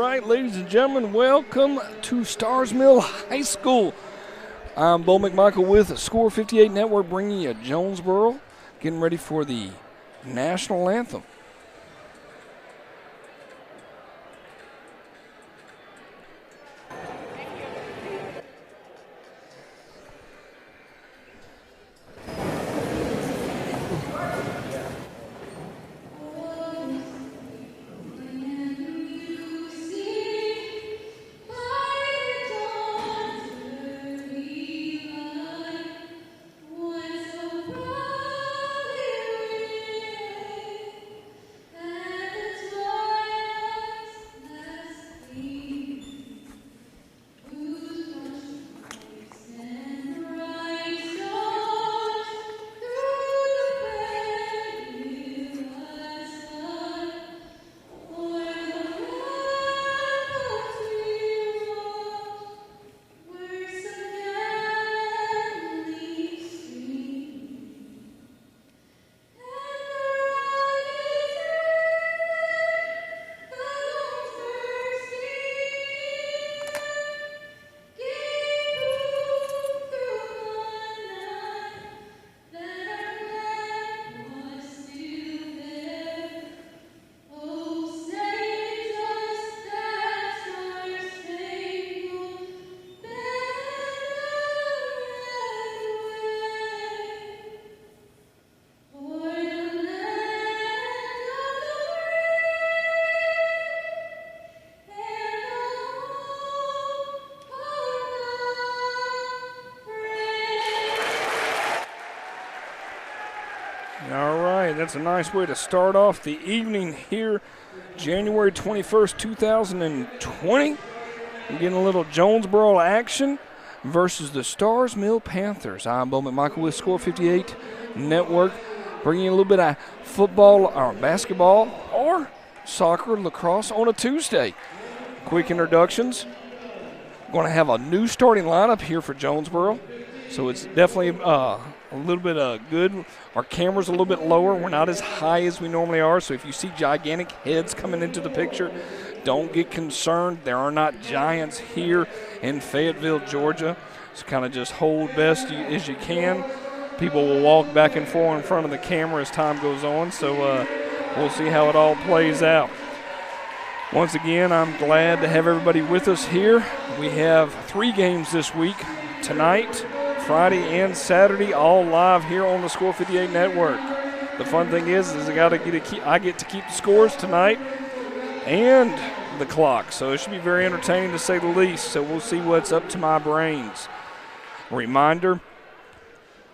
right, ladies and gentlemen, welcome to Starr's Mill High School. I'm Bo McMichael with Score 58 Network, bringing you Jonesboro, getting ready for the national anthem. All right, that's a nice way to start off the evening here, January 21st, 2020. We're getting a little Jonesboro action versus the Starr's Mill Panthers. I'm Bo McMichael with Score 58 Network, bringing you a little bit of football or basketball or soccer, lacrosse on a Tuesday. Quick introductions. Going to have a new starting lineup here for Jonesboro, so it's definitely a little bit good. Our camera's a little bit lower. We're not as high as we normally are, so if you see gigantic heads coming into the picture, don't get concerned. There are not giants here in Fayetteville, Georgia. So kind of just hold best as you can. People will walk back and forth in front of the camera as time goes on, so we'll see how it all plays out. Once again, I'm glad to have everybody with us here. We have 3 games this week, tonight, Friday, and Saturday, all live here on the Score 58 Network. The fun thing is I get to keep the scores tonight and the clock, so it should be very entertaining to say the least. So we'll see what's up to my brains. A reminder,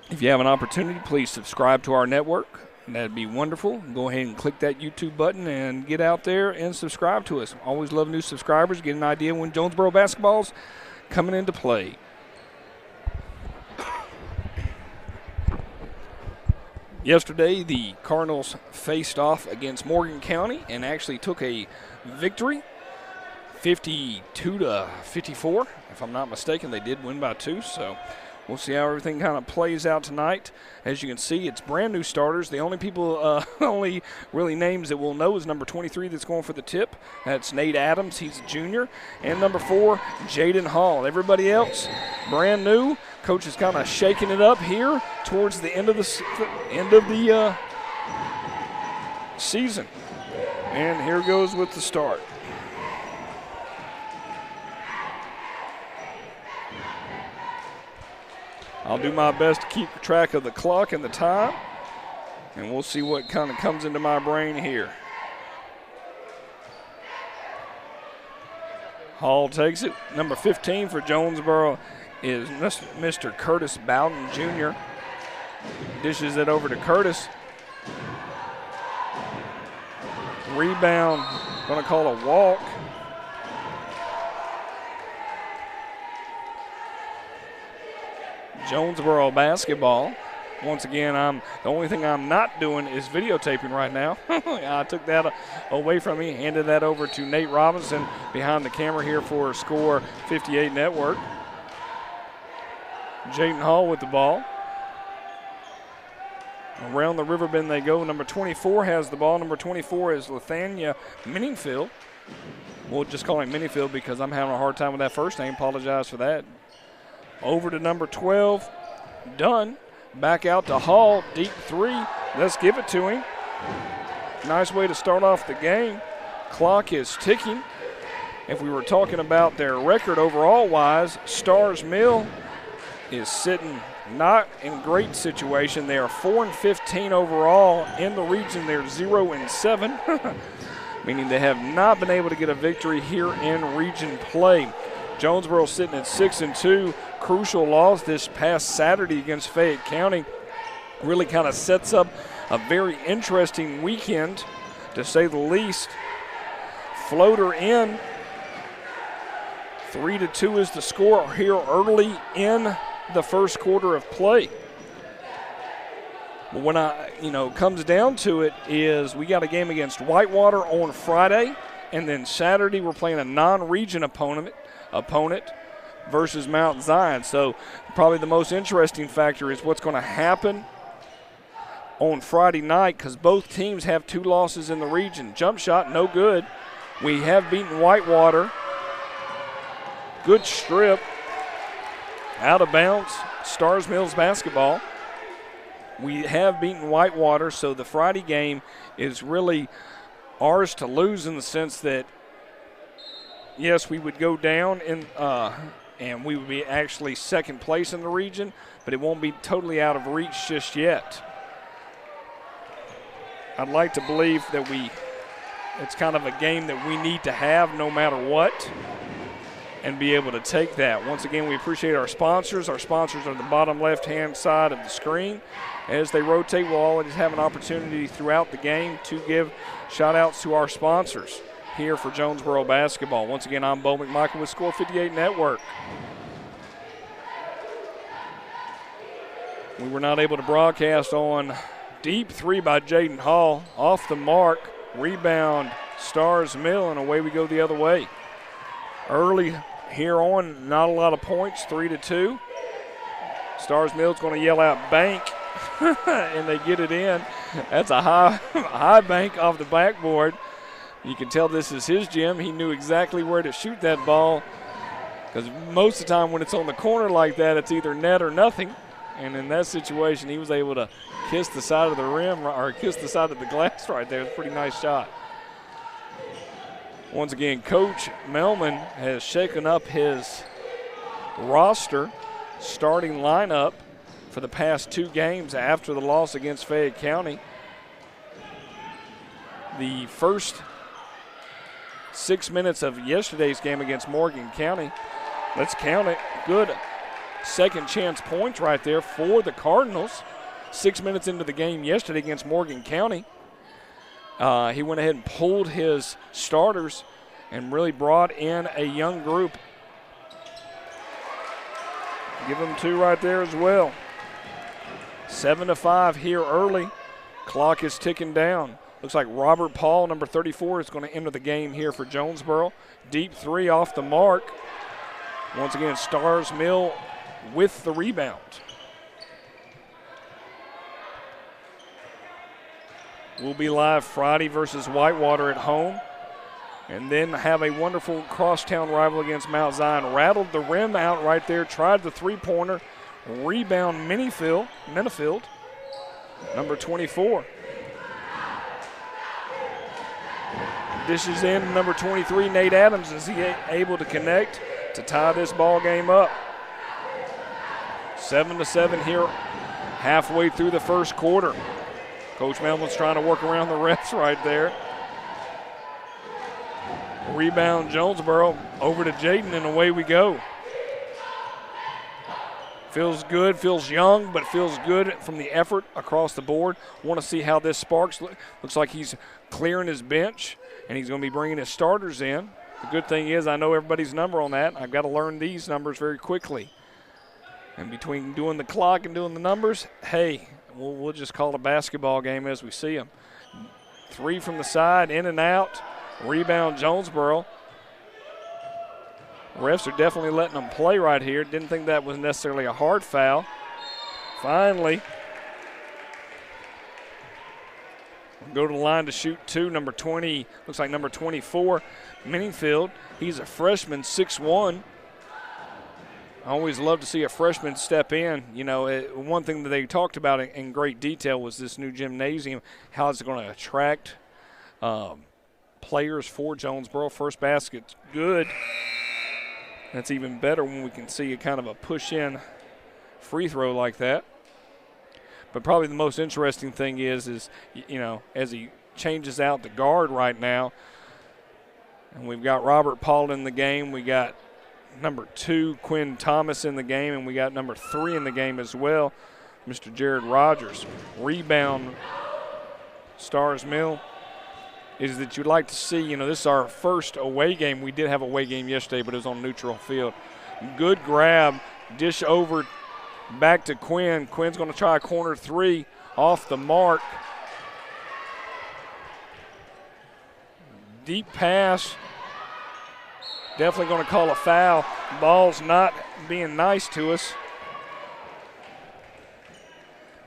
if you have an opportunity, please subscribe to our network. That'd be wonderful. Go ahead and click that YouTube button and get out there and subscribe to us. Always love new subscribers, get an idea when Jonesboro basketball's coming into play. Yesterday, the Cardinals faced off against Morgan County and actually took a victory, 52-54. If I'm not mistaken, they did win by 2, so we'll see how everything kind of plays out tonight. As you can see, it's brand new starters. The only people, only really names that we'll know is number 23 that's going for the tip. That's Nate Adams. He's a junior. And number 4, Jaden Hall. Everybody else, brand new. Coach is kind of shaking it up here towards the end of the season. And here goes with the start. I'll do my best to keep track of the clock and the time, and we'll see what kind of comes into my brain here. Hall takes it. Number 15 for Jonesboro is Mr. Curtis Bowden Jr. Dishes it over to Curtis. Rebound, going to call a walk. Jonesboro basketball. Once again, the only thing I'm not doing is videotaping right now. I took that away from me, handed that over to Nate Robinson behind the camera here for Score 58 Network. Jaden Hall with the ball. Around the river bend they go. Number 24 has the ball. Number 24 is Lethania Minningfield. We'll just call him Minifield because I'm having a hard time with that first name. Apologize for that. Over to number 12, Dunn. Back out to Hall, deep three. Let's give it to him. Nice way to start off the game. Clock is ticking. If we were talking about their record overall-wise, Starr's Mill is sitting not in great situation. They are 4-15 overall. In the region, they're 0-7, meaning they have not been able to get a victory here in region play. Jonesboro sitting at 6-2. Crucial loss this past Saturday against Fayette County. Really kind of sets up a very interesting weekend, to say the least. Floater in. 3-2 is the score here early in the first quarter of play. But when comes down to it is we got a game against Whitewater on Friday, and then Saturday we're playing a non-region opponent versus Mount Zion. So probably the most interesting factor is what's going to happen on Friday night, because both teams have 2 losses in the region. Jump shot, no good. We have beaten Whitewater. Good strip. Out of bounds. Starr's Mills basketball. We have beaten Whitewater, so the Friday game is really ours to lose, in the sense that, yes, we would go down and we would be actually second place in the region, but it won't be totally out of reach just yet. I'd like to believe that it's kind of a game that we need to have no matter what, and be able to take that. Once again, we appreciate our sponsors. Our sponsors are the bottom left-hand side of the screen. As they rotate, we'll always have an opportunity throughout the game to give shout-outs to our sponsors here for Jonesboro basketball. Once again, I'm Bo McMichael with Score 58 Network. We were not able to broadcast on deep three by Jaden Hall. Off the mark, rebound, Starr's Mill, and away we go the other way. Early here on, not a lot of points, 3-2. Starr's Mill's going to yell out bank, and they get it in. That's a high bank off the backboard. You can tell this is his gym. He knew exactly where to shoot that ball, because most of the time when it's on the corner like that, it's either net or nothing. And in that situation, he was able to kiss the side of the rim, or kiss the side of the glass right there. It's a pretty nice shot. Once again, Coach Melman has shaken up his roster, starting lineup for the past 2 games after the loss against Fayette County. The first 6 minutes of yesterday's game against Morgan County, let's count it, good second chance points right there for the Cardinals. 6 minutes into the game yesterday against Morgan County, he went ahead and pulled his starters and really brought in a young group. Give them 2 right there as well. 7-5 here early. Clock is ticking down. Looks like Robert Paul, number 34, is going to enter the game here for Jonesboro. Deep three off the mark. Once again, Starr's Mill with the rebound. We'll be live Friday versus Whitewater at home, and then have a wonderful crosstown rival against Mount Zion. Rattled the rim out right there, tried the three-pointer. Rebound Minifield, number 24. Dishes in number 23, Nate Adams. Is he able to connect to tie this ball game up? 7-7 here, halfway through the first quarter. Coach Melvin's trying to work around the refs right there. Rebound Jonesboro, over to Jaden, and away we go. Feels good, feels young, but feels good from the effort across the board. Want to see how this sparks. Looks like he's clearing his bench, and he's going to be bringing his starters in. The good thing is I know everybody's number on that. I've got to learn these numbers very quickly. And between doing the clock and doing the numbers, hey, we'll just call it a basketball game as we see them. 3 from the side, in and out. Rebound Jonesboro. Refs are definitely letting them play right here. Didn't think that was necessarily a hard foul. Finally, Go to the line to shoot two. Number 20, looks like number 24, Minifield. He's a freshman, 6'1". I always love to see a freshman step in. You know, one thing that they talked about in great detail was this new gymnasium, how it's going to attract players for Jonesboro. First basket's good. That's even better when we can see a kind of a push-in free throw like that. But probably the most interesting thing is you know, as he changes out the guard right now, and we've got Robert Paul in the game, we got number 2, Quinn Thomas, in the game, and we got number 3 in the game as well, Mr. Jared Rogers. Rebound, Starr's Mill, is that you'd like to see, you know, this is our first away game. We did have a away game yesterday, but it was on neutral field. Good grab, dish over back to Quinn. Quinn's going to try a corner 3 off the mark. Deep pass. Definitely going to call a foul. Ball's not being nice to us.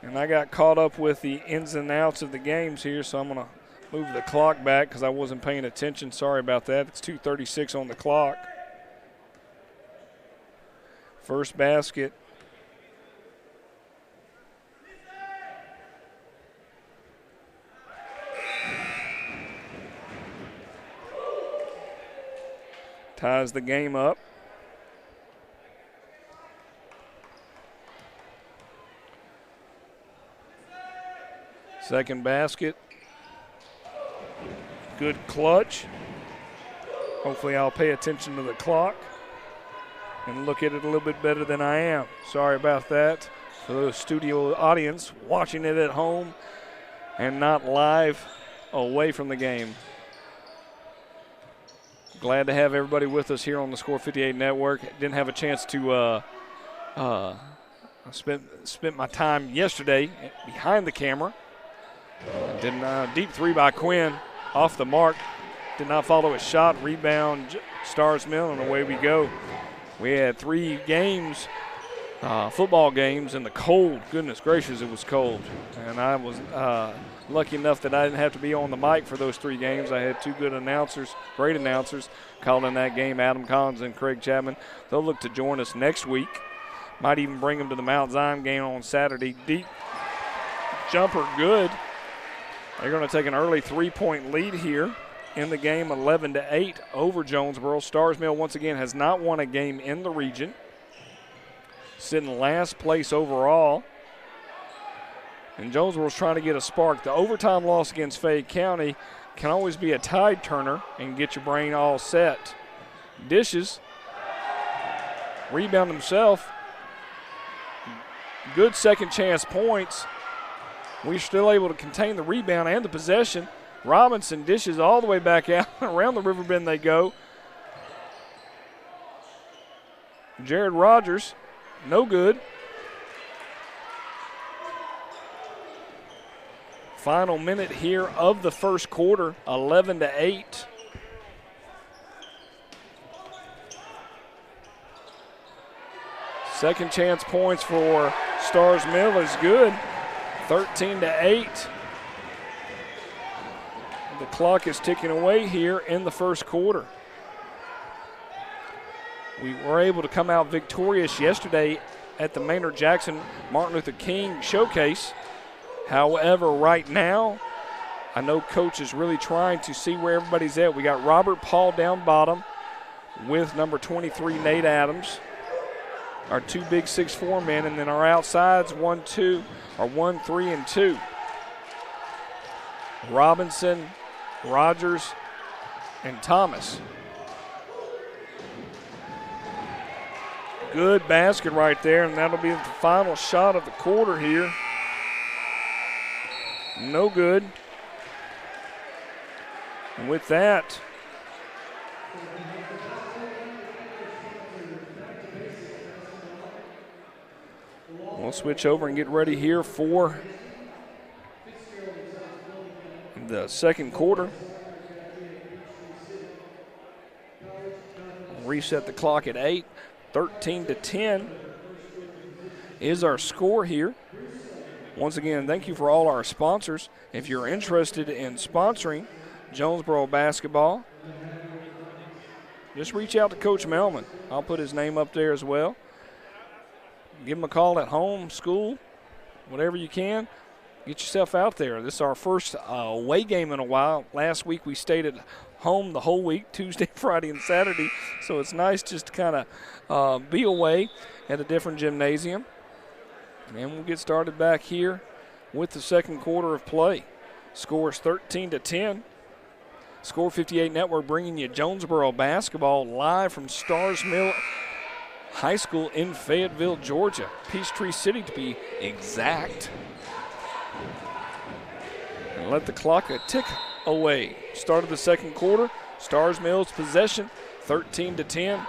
And I got caught up with the ins and outs of the games here, so I'm going to move the clock back because I wasn't paying attention. Sorry about that. It's 2:36 on the clock. First basket. Ties the game up. Second basket. Good clutch. Hopefully I'll pay attention to the clock and look at it a little bit better than I am. Sorry about that. For the studio audience watching it at home and not live away from the game. Glad to have everybody with us here on the Score 58 Network. Didn't have a chance to spent my time yesterday behind the camera. Deep 3 by Quinn, off the mark. Did not follow his shot. Rebound, Starr's Mill, and away we go. We had 3 games, football games in the cold. Goodness gracious, it was cold. And I was lucky enough that I didn't have to be on the mic for those 3 games. I had 2 good announcers, great announcers, calling that game, Adam Collins and Craig Chapman. They'll look to join us next week. Might even bring them to the Mount Zion game on Saturday. Deep jumper, good. They're going to take an early 3-point lead here in the game, 11-8 over Jonesboro. Starr's Mill once again has not won a game in the region. Sitting last place overall. And Jonesboro's trying to get a spark. The overtime loss against Fayette County can always be a tide turner and get your brain all set. Dishes. Rebound himself. Good second chance points. We're still able to contain the rebound and the possession. Robinson dishes all the way back out. Around the river bend they go. Jared Rogers, no good. Final minute here of the first quarter, 11-8. Second chance points for Starr's Mill is good, 13-8. The clock is ticking away here in the first quarter. We were able to come out victorious yesterday at the Maynard Jackson Martin Luther King Showcase. However, right now, I know Coach is really trying to see where everybody's at. We got Robert Paul down bottom with number 23, Nate Adams, our 2 big 6'4" men, and then our outsides 1, 2, are 1, 3, and 2. Robinson, Rogers, and Thomas. Good basket right there, and that'll be the final shot of the quarter here. No good. And with that, we'll switch over and get ready here for the second quarter. Reset the clock at 8. 13-10 is our score here Once again, thank you for all our sponsors. If you're interested in sponsoring Jonesboro basketball, just reach out to Coach Melman. I'll put his name up there as well. Give him a call at home, school, whatever you can. Get yourself out there. This is our first away game in a while. Last week we stayed at home the whole week, Tuesday, Friday, and Saturday. So it's nice just to kind of be away at a different gymnasium. And we'll get started back here with the second quarter of play. Score is 13-10. Score 58 Network bringing you Jonesboro basketball live from Starr's Mill High School in Fayetteville, Georgia. Peachtree City to be exact. And let the clock tick away. Start of the second quarter. Starr's Mill's possession, 13-10.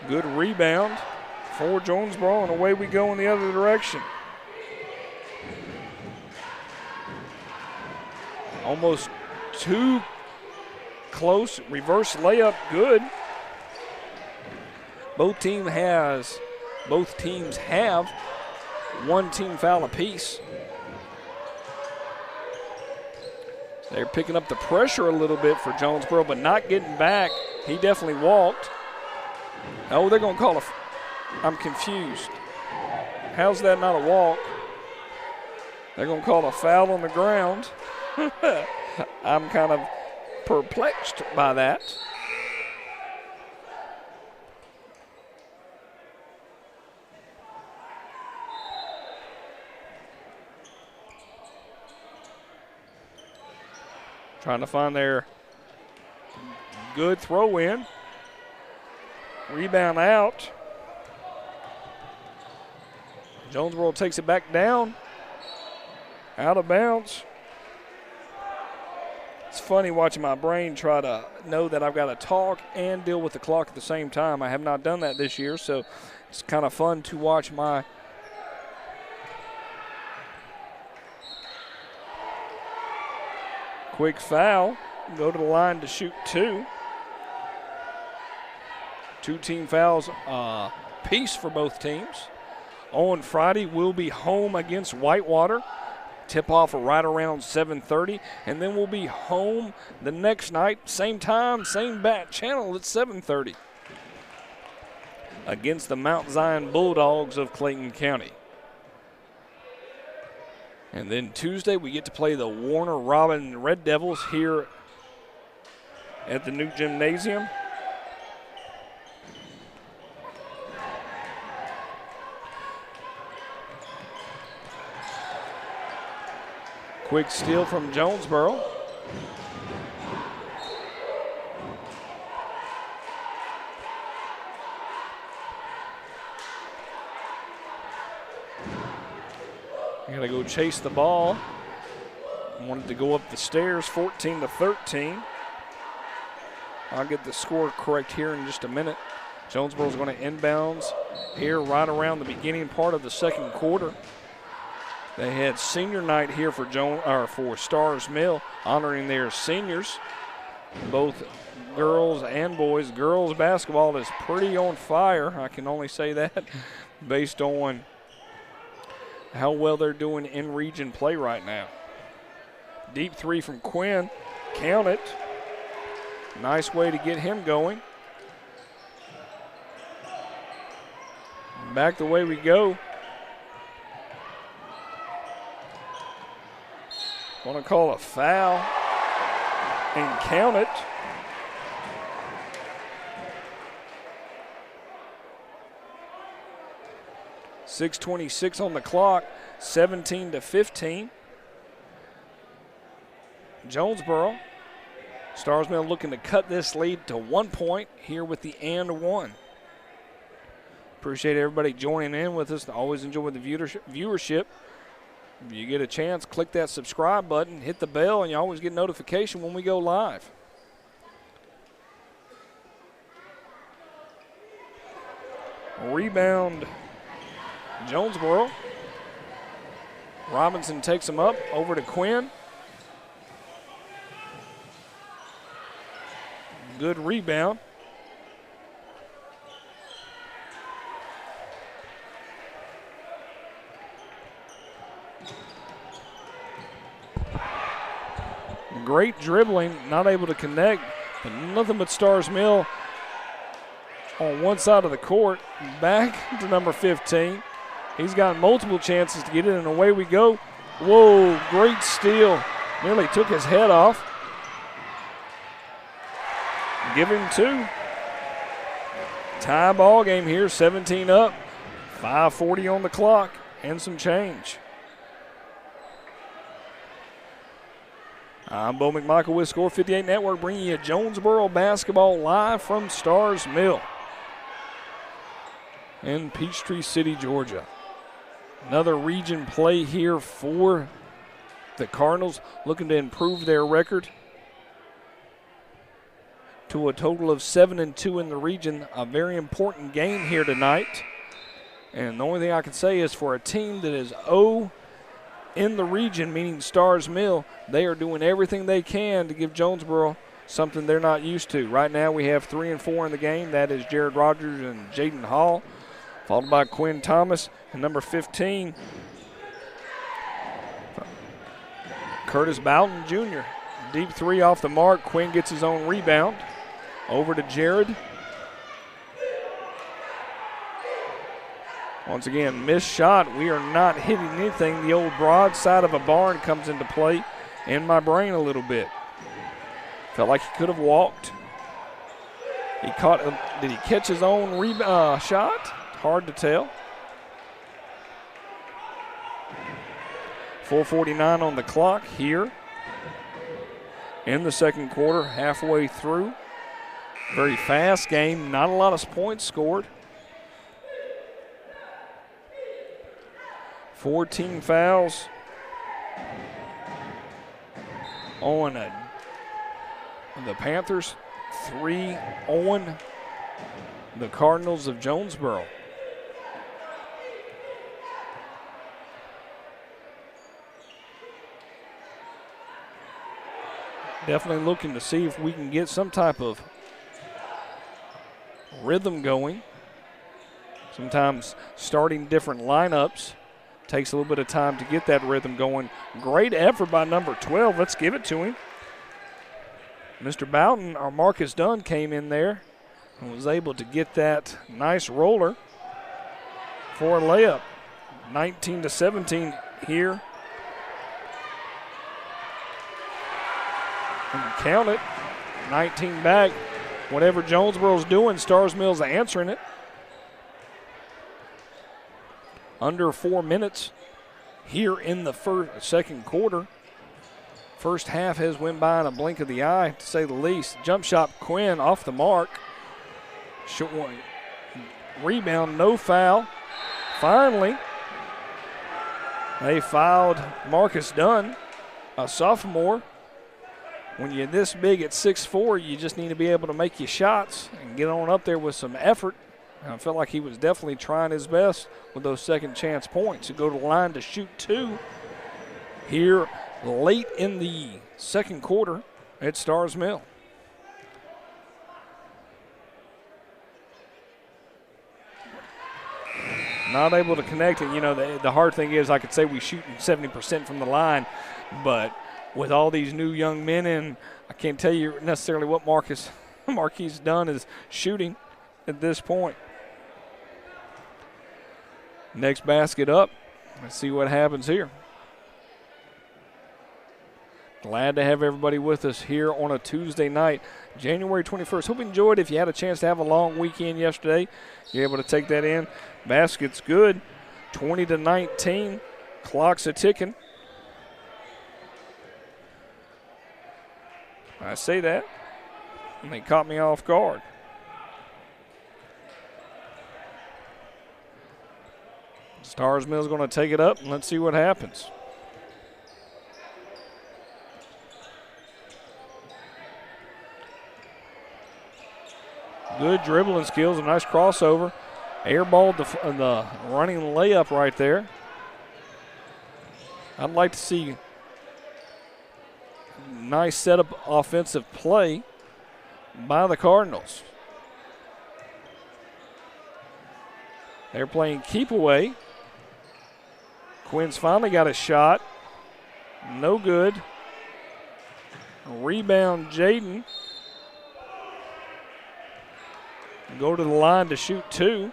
Good rebound for Jonesboro, and away we go in the other direction. Almost too close. Reverse layup, good. Both teams have one team foul apiece. They're picking up the pressure a little bit for Jonesboro, but not getting back. He definitely walked. Oh, they're going to call I'm confused. How's that not a walk? They're going to call a foul on the ground. I'm kind of perplexed by that. Trying to find their good throw in. Rebound out. Jonesboro takes it back down. Out of bounds. It's funny watching my brain try to know that I've got to talk and deal with the clock at the same time. I have not done that this year, so it's kind of fun to watch my quick foul. Go to the line to shoot two. Two team fouls piece for both teams. On Friday, we'll be home against Whitewater. Tip-off right around 7:30. And then we'll be home the next night, same time, same bat channel at 7:30 against the Mount Zion Bulldogs of Clayton County. And then Tuesday, we get to play the Warner Robin Red Devils here at the new gymnasium. Quick steal from Jonesboro. You gotta go chase the ball. Wanted to go up the stairs, 14-13. I'll get the score correct here in just a minute. Jonesboro's going to inbounds here right around the beginning part of the second quarter. They had senior night here for Starr's Mill, honoring their seniors, both girls and boys. Girls basketball is pretty on fire. I can only say that based on how well they're doing in region play right now. Deep three from Quinn. Count it. Nice way to get him going. Back the way we go. Want to call a foul and count it. .6:26 on the clock, 17-15. Jonesboro. Starr's Mill looking to cut this lead to 1 point here with the and one. Appreciate everybody joining in with us. Always enjoy the viewership. If you get a chance, click that subscribe button, hit the bell, and you always get notification when we go live. Rebound, Jonesboro. Robinson takes him up, over to Quinn. Good rebound. Great dribbling, not able to connect, but nothing but Starr's Mill on one side of the court. Back to number 15. He's got multiple chances to get it, and away we go. Whoa, great steal. Nearly took his head off. Give him 2. Tie ball game here, 17 up. 5:40 on the clock and some change. I'm Bo McMichael with Score 58 Network, bringing you Jonesboro basketball live from Starr's Mill in Peachtree City, Georgia. Another region play here for the Cardinals, looking to improve their record to a total of 7-2 in the region. A very important game here tonight. And the only thing I can say is for a team that is 0 in the region, meaning Starr's Mill, they are doing everything they can to give Jonesboro something they're not used to. Right now we have 3 and 4 in the game. That is Jared Rogers and Jaden Hall, followed by Quinn Thomas and number 15, Curtis Bowden Jr. Deep 3 off the mark. Quinn gets his own rebound. Over to Jared. Once again, missed shot. We are not hitting anything. The old broadside of a barn comes into play in my brain a little bit. Felt like he could have walked. He caught. Did he catch his own shot? Hard to tell. 4:49 on the clock here in the second quarter, halfway through. Very fast game, not a lot of points scored. 14 fouls on the Panthers, 3 on the Cardinals of Jonesboro. Definitely looking to see if we can get some type of rhythm going. Sometimes starting different lineups takes a little bit of time to get that rhythm going. Great effort by number 12. Let's give it to him. Mr. Bowden, or Marcus Dunn, came in there and was able to get that nice roller for a layup. 19-17 here. And count it. 19 back. Whatever Jonesboro's doing, Starr's Mill's answering it. Under 4 minutes here in the second quarter. First half has went by in a blink of the eye, to say the least. Jump shot, Quinn off the mark. Short one. Rebound, no foul. Finally, they fouled Marcus Dunn, a sophomore. When you're this big at 6'4", you just need to be able to make your shots and get on up there with some effort. And I felt like he was definitely trying his best with those second chance points. To go to the line to shoot 2 here late in the second quarter at Starr's Mill. Not able to connect it. You know, the hard thing is I could say we shooting 70% from the line, but with all these new young men in, I can't tell you necessarily what Marquise Dunn is shooting at this point. Next basket up. Let's see what happens here. Glad to have everybody with us here on a Tuesday night, January 21st. Hope you enjoyed. If you had a chance to have a long weekend yesterday, you're able to take that in. Basket's good. 20-19. Clock's a ticking. I say that, and they caught me off guard. Starr's Mill's going to take it up, and let's see what happens. Good dribbling skills, a nice crossover. Airballed the running layup right there. I'd like to see nice setup offensive play by the Cardinals. They're playing keep away. Quinn's finally got a shot. No good. Rebound, Jaden. Go to the line to shoot 2.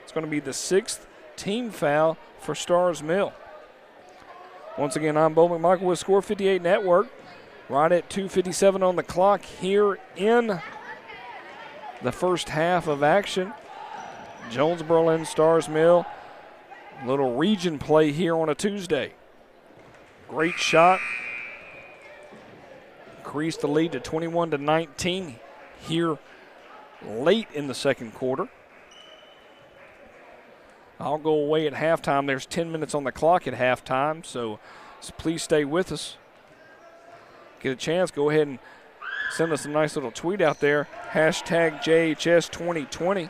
It's going to be the 6th team foul for Starr's Mill. Once again, I'm Bo McMichael with Score 58 Network. Right at 2:57 on the clock here in the first half of action. Jonesboro and Starr's Mill. Little region play here on a Tuesday. Great shot. Increased the lead to 21-19 here late in the second quarter. I'll go away at halftime. There's 10 minutes on the clock at halftime, so please stay with us. Get a chance, go ahead and send us a nice little tweet out there. Hashtag JHS2020.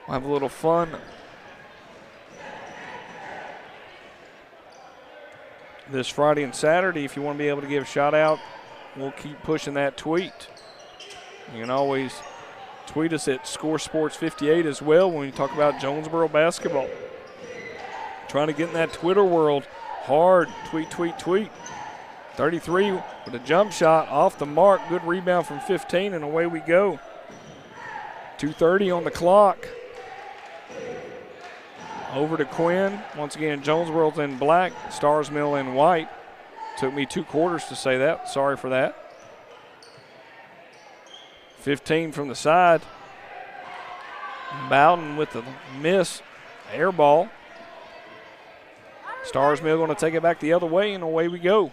We'll have a little fun. This Friday and Saturday, if you want to be able to give a shout out, we'll keep pushing that tweet. You can always tweet us at Score Sports 58 as well when we talk about Jonesboro basketball. Trying to get in that Twitter world hard. Tweet, tweet, tweet. 33 with a jump shot off the mark. Good rebound from 15, and away we go. 2:30 on the clock. Over to Quinn. Once again, Jonesboro's in black, Starr's Mill in white. Took me 2 quarters to say that. Sorry for that. 15 from the side. Bowden with the miss. Air ball. Starr's Mill going to take it back the other way, and away we go.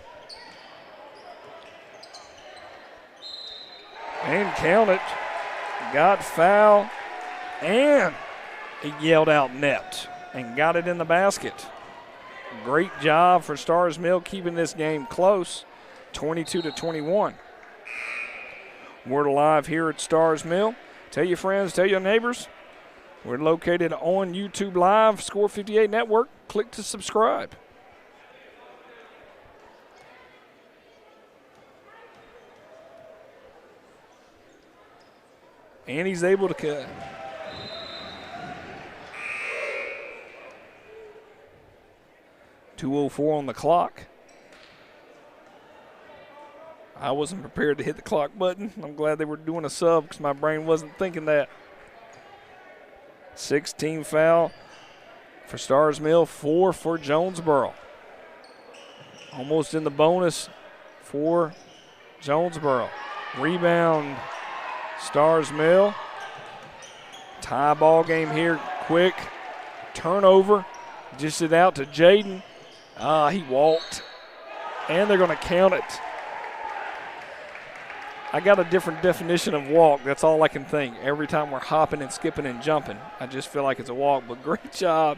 And count it. Got foul. And he yelled out net and got it in the basket. Great job for Starr's Mill keeping this game close, 22-21. We're live here at Starr's Mill. Tell your friends, tell your neighbors. We're located on YouTube Live, Score 58 Network. Click to subscribe. And he's able to cut. .204 on the clock. I wasn't prepared to hit the clock button. I'm glad they were doing a sub because my brain wasn't thinking that. 16 foul for Starr's Mill, 4 for Jonesboro. Almost in the bonus for Jonesboro. Rebound, Starr's Mill. Tie ball game here, quick. Turnover, just it out to Jaden. He walked, and they're going to count it. I got a different definition of walk. That's all I can think. Every time we're hopping and skipping and jumping, I just feel like it's a walk, but great job.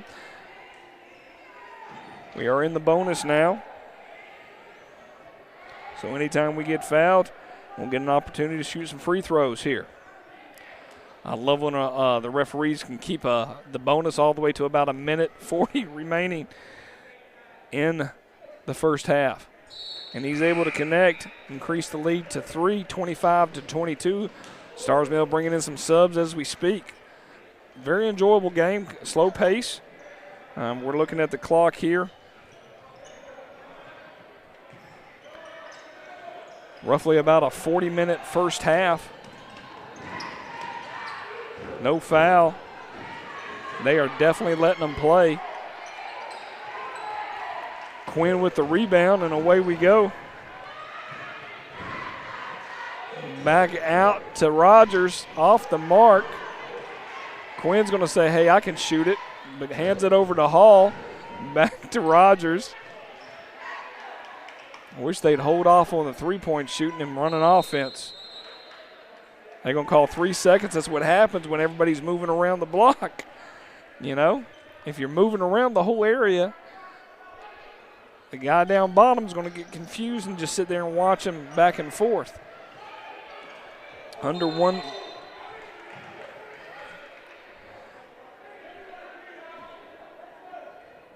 We are in the bonus now. So anytime we get fouled, we'll get an opportunity to shoot some free throws here. I love when the referees can keep the bonus all the way to about 1:40 remaining in the first half. And he's able to connect, increase the lead to 3, 25-22. Starr's Mill bringing in some subs as we speak. Very enjoyable game, slow pace. We're looking at the clock here. Roughly about a 40-minute first half. No foul. They are definitely letting them play. Quinn with the rebound, and away we go. Back out to Rogers, off the mark. Quinn's going to say, hey, I can shoot it, but hands it over to Hall. Back to Rogers. I wish they'd hold off on the three-point shooting and run an offense. They're going to call 3 seconds. That's what happens when everybody's moving around the block. You know, if you're moving around the whole area, the guy down bottom is going to get confused and just sit there and watch him back and forth. Under one.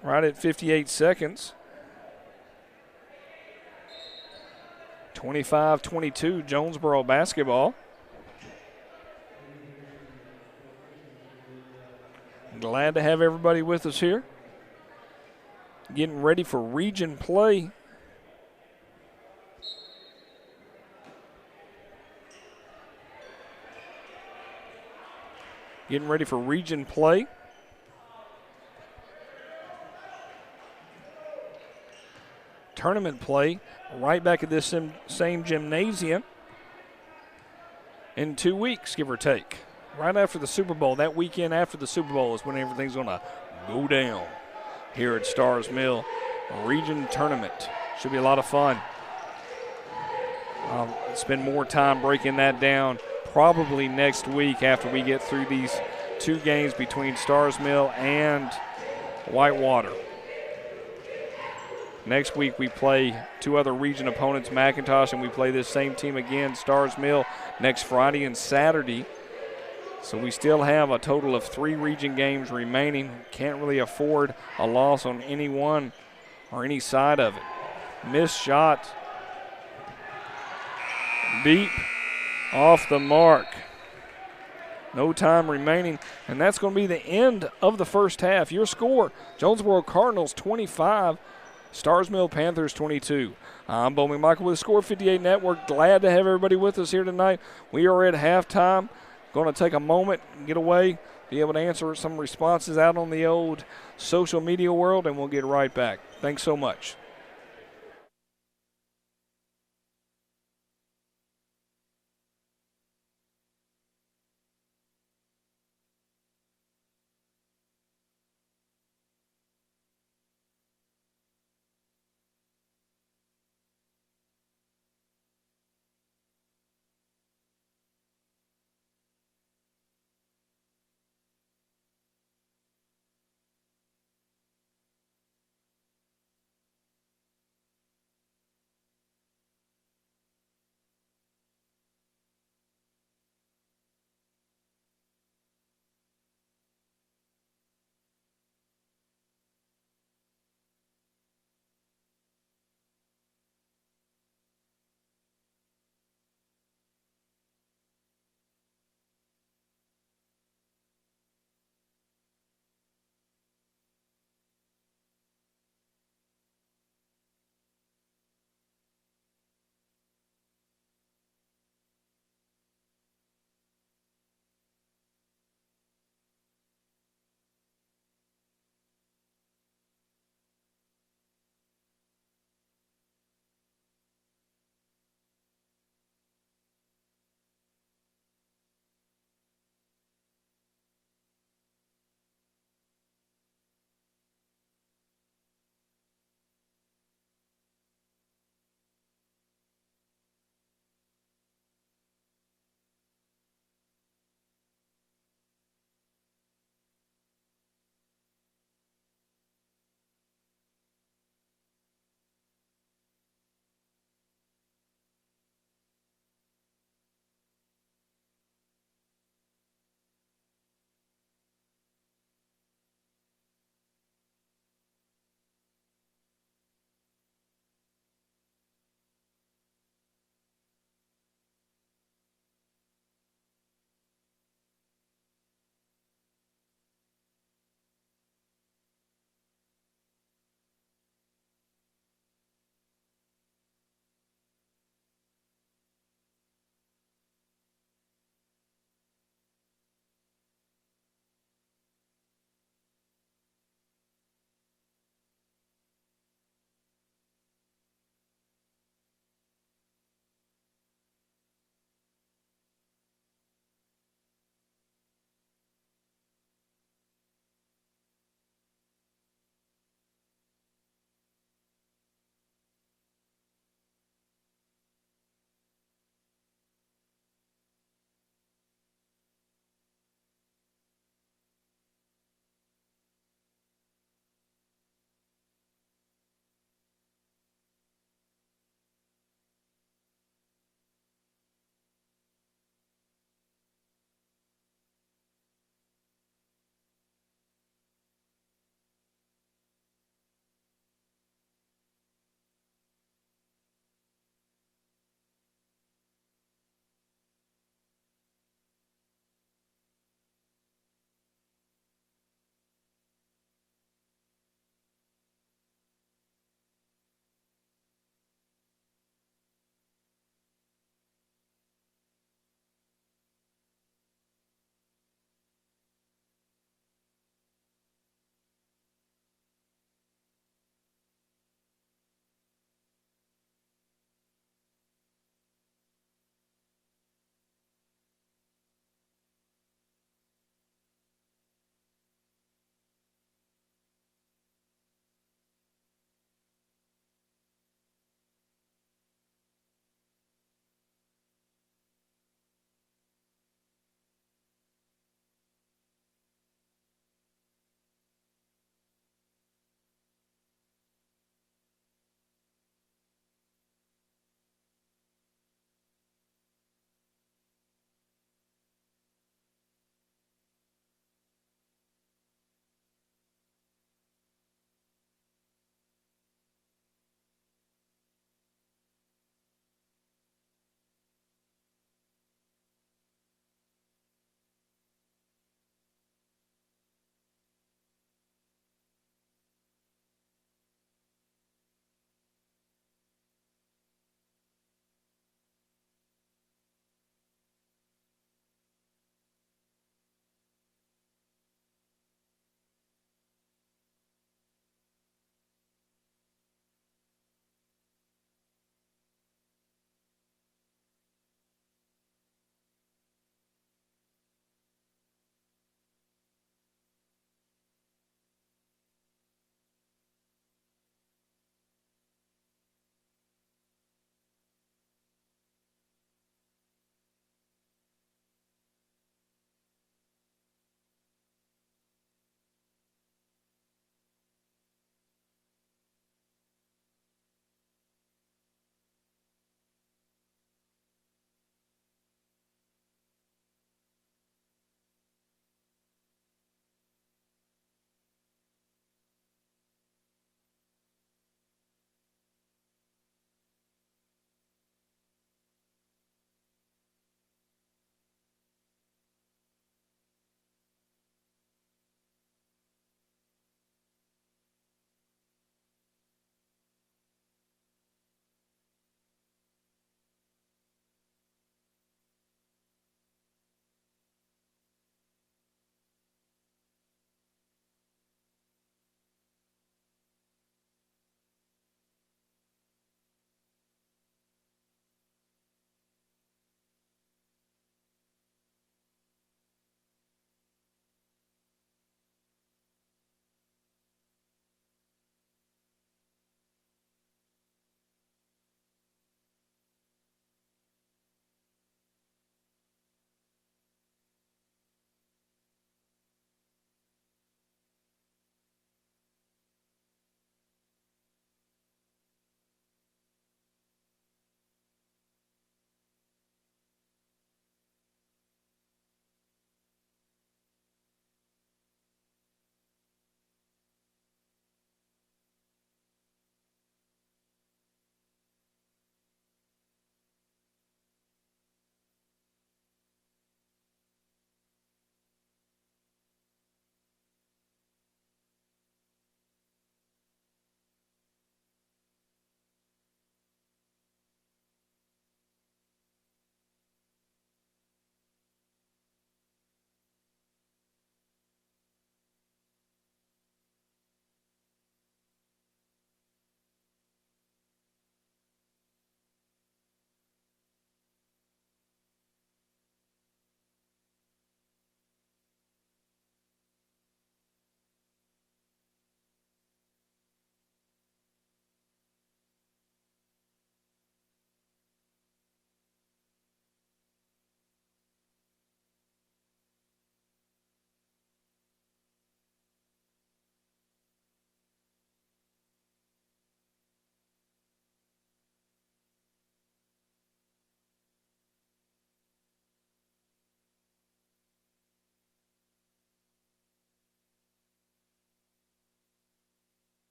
Right at 58 seconds. 25-22 Jonesboro basketball. Glad to have everybody with us here. Getting ready for region play getting ready for region play. Tournament play right back at this same gymnasium in 2 weeks, give or take. Right after the Super Bowl, that weekend after the Super Bowl is when everything's going to go down here at Starr's Mill Region Tournament. Should be a lot of fun. I'll spend more time breaking that down probably next week after we get through these 2 games between Starr's Mill and Whitewater. Next week we play 2 other region opponents, McIntosh, and we play this same team again, Starr's Mill, next Friday and Saturday. So we still have a total of 3 region games remaining. Can't really afford a loss on any one or any side of it. Missed shot. Deep off the mark. No time remaining, and that's going to be the end of the first half. Your score, Jonesboro Cardinals 25, Starr's Mill Panthers 22. I'm Bo McMichael with the Score 58 Network. Glad to have everybody with us here tonight. We are at halftime. Going to take a moment, get away, be able to answer some responses out on the old social media world, and we'll get right back. Thanks so much.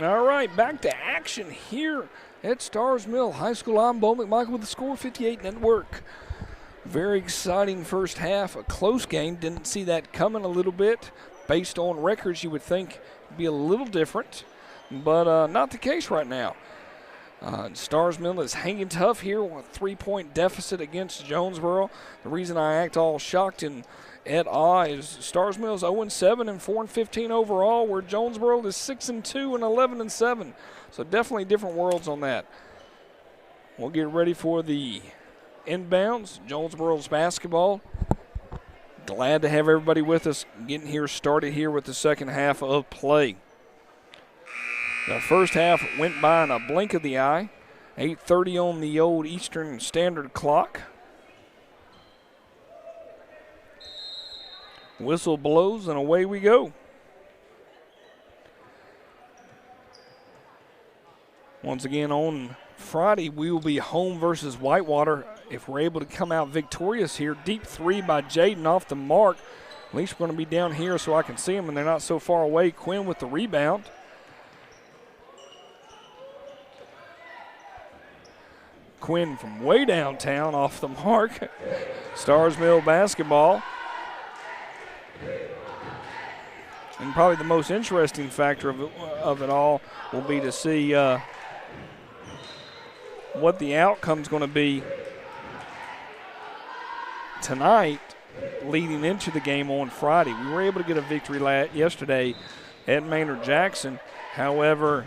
All right, back to action here at Starr's Mill High School. I'm Bo McMichael with the Score 58 Network. Very exciting first half, a close game. Didn't see that coming a little bit. Based on records, you would think it'd be a little different, but not the case right now. Starr's Mill is hanging tough here with a 3-point deficit against Jonesboro. The reason I act all shocked and at awe is Starr's Mill is 0-7 and 4-15 overall, where Jonesboro is 6-2 and 11-7. So definitely different worlds on that. We'll get ready for the inbounds. Jonesboro's basketball. Glad to have everybody with us getting here started here with the second half of play. The first half went by in a blink of the eye. 8:30 on the old Eastern Standard Clock. Whistle blows and away we go. Once again on Friday, we will be home versus Whitewater. If we're able to come out victorious here, deep three by Jaden off the mark. At least we're going to be down here so I can see them, and they're not so far away. Quinn with the rebound. Quinn from way downtown off the mark. Starr's Mill basketball. And probably the most interesting factor of it all will be to see what the outcome's going to be tonight leading into the game on Friday. We were able to get a victory yesterday at Maynard Jackson. However,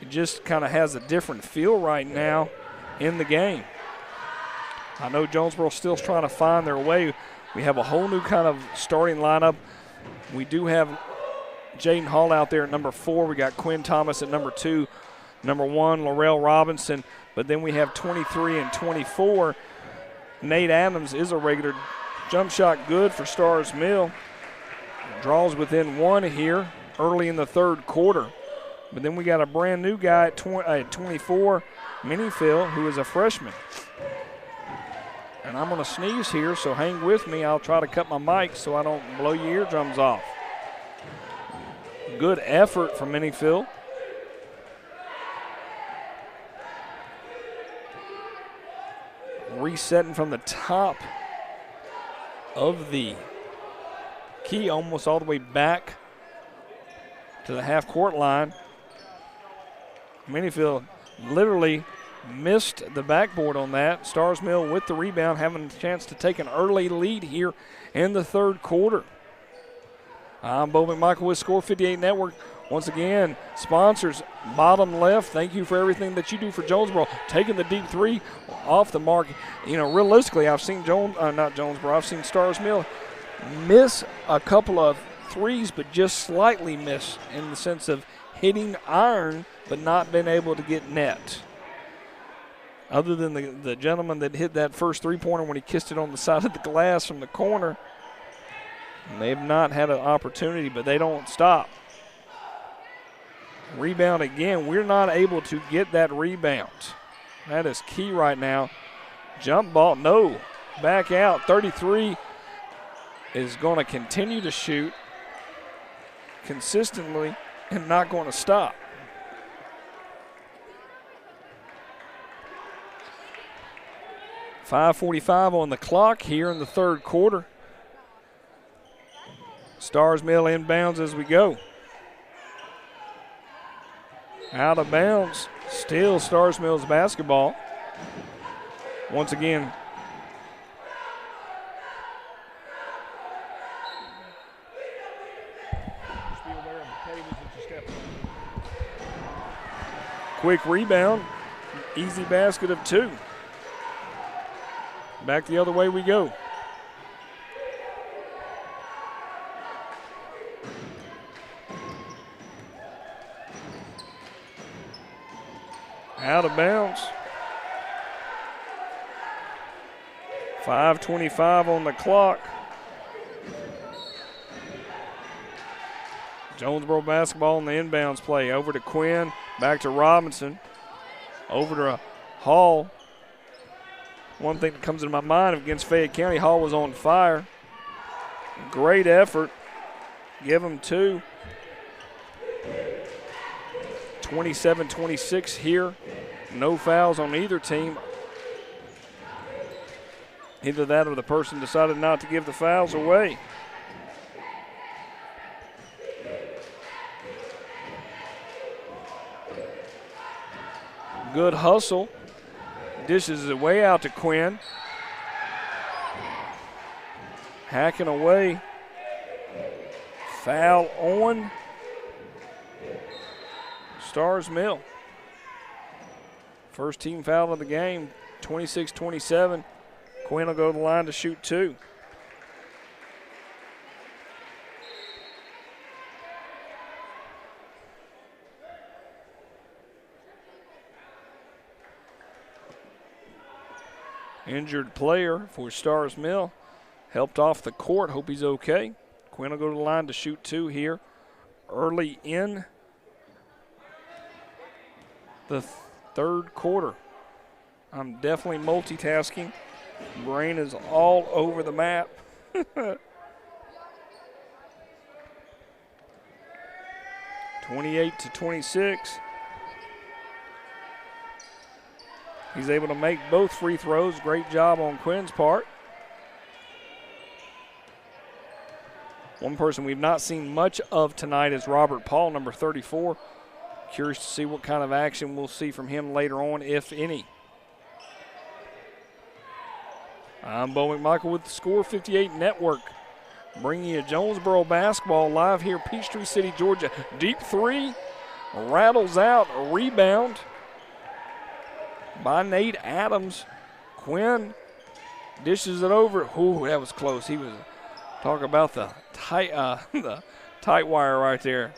it just kind of has a different feel right now in the game. I know Jonesboro still trying to find their way. We have a whole new kind of starting lineup. We do have Jaden Hall out there at number 4. We got Quinn Thomas at number 2. Number 1, Laurel Robinson. But then we have 23 and 24. Nate Adams is a regular. Jump shot good for Starr's Mill. Draws within 1 here early in the third quarter. But then we got a brand new guy at 24, Minifield, who is a freshman. And I'm going to sneeze here, so hang with me. I'll try to cut my mic so I don't blow your eardrums off. Good effort from Minifield. Resetting from the top of the key, almost all the way back to the half-court line. Minifield literally missed the backboard on that. Starr's Mill with the rebound, having a chance to take an early lead here in the third quarter. I'm Bo McMichael with Score 58 Network. Once again, sponsors, bottom left, thank you for everything that you do for Jonesboro. Taking the deep three off the mark. You know, realistically, I've seen I've seen Starr's Mill miss a couple of threes, but just slightly miss in the sense of hitting iron, but not being able to get net. Other than the gentleman that hit that first three-pointer when he kissed it on the side of the glass from the corner, they've not had an opportunity, but they don't stop. Rebound again. We're not able to get that rebound. That is key right now. Jump ball, no. Back out. 33 is going to continue to shoot consistently and not going to stop. .5:45 on the clock here in the third quarter. Starr's Mill inbounds as we go. Out of bounds, still Starr's Mill's basketball. Once again, quick rebound, easy basket of 2. Back the other way we go. Out of bounds. 5:25 on the clock. Jonesboro basketball in the inbounds play. Over to Quinn, back to Robinson, over to Hall. One thing that comes into my mind against Fayette County, Hall was on fire. Great effort. Give him 2. 27-26 here. No fouls on either team. Either that or the person decided not to give the fouls away. Good hustle. Dishes it way out to Quinn. Hacking away. Foul on Starr's Mill. First team foul of the game, 26-27. Quinn will go to the line to shoot 2. Injured player for Starr's Mill. Helped off the court. Hope he's okay. Quinn will go to the line to shoot 2 here early in the third quarter. I'm definitely multitasking. Brain is all over the map. 28-26. He's able to make both free throws. Great job on Quinn's part. One person we've not seen much of tonight is Robert Paul, number 34. Curious to see what kind of action we'll see from him later on, if any. I'm Bo McMichael with the Score 58 Network, bringing you Jonesboro basketball live here, Peachtree City, Georgia. Deep 3, rattles out, a rebound by Nate Adams. Quinn dishes it over. Ooh, that was close. He was talking about the tight wire right there.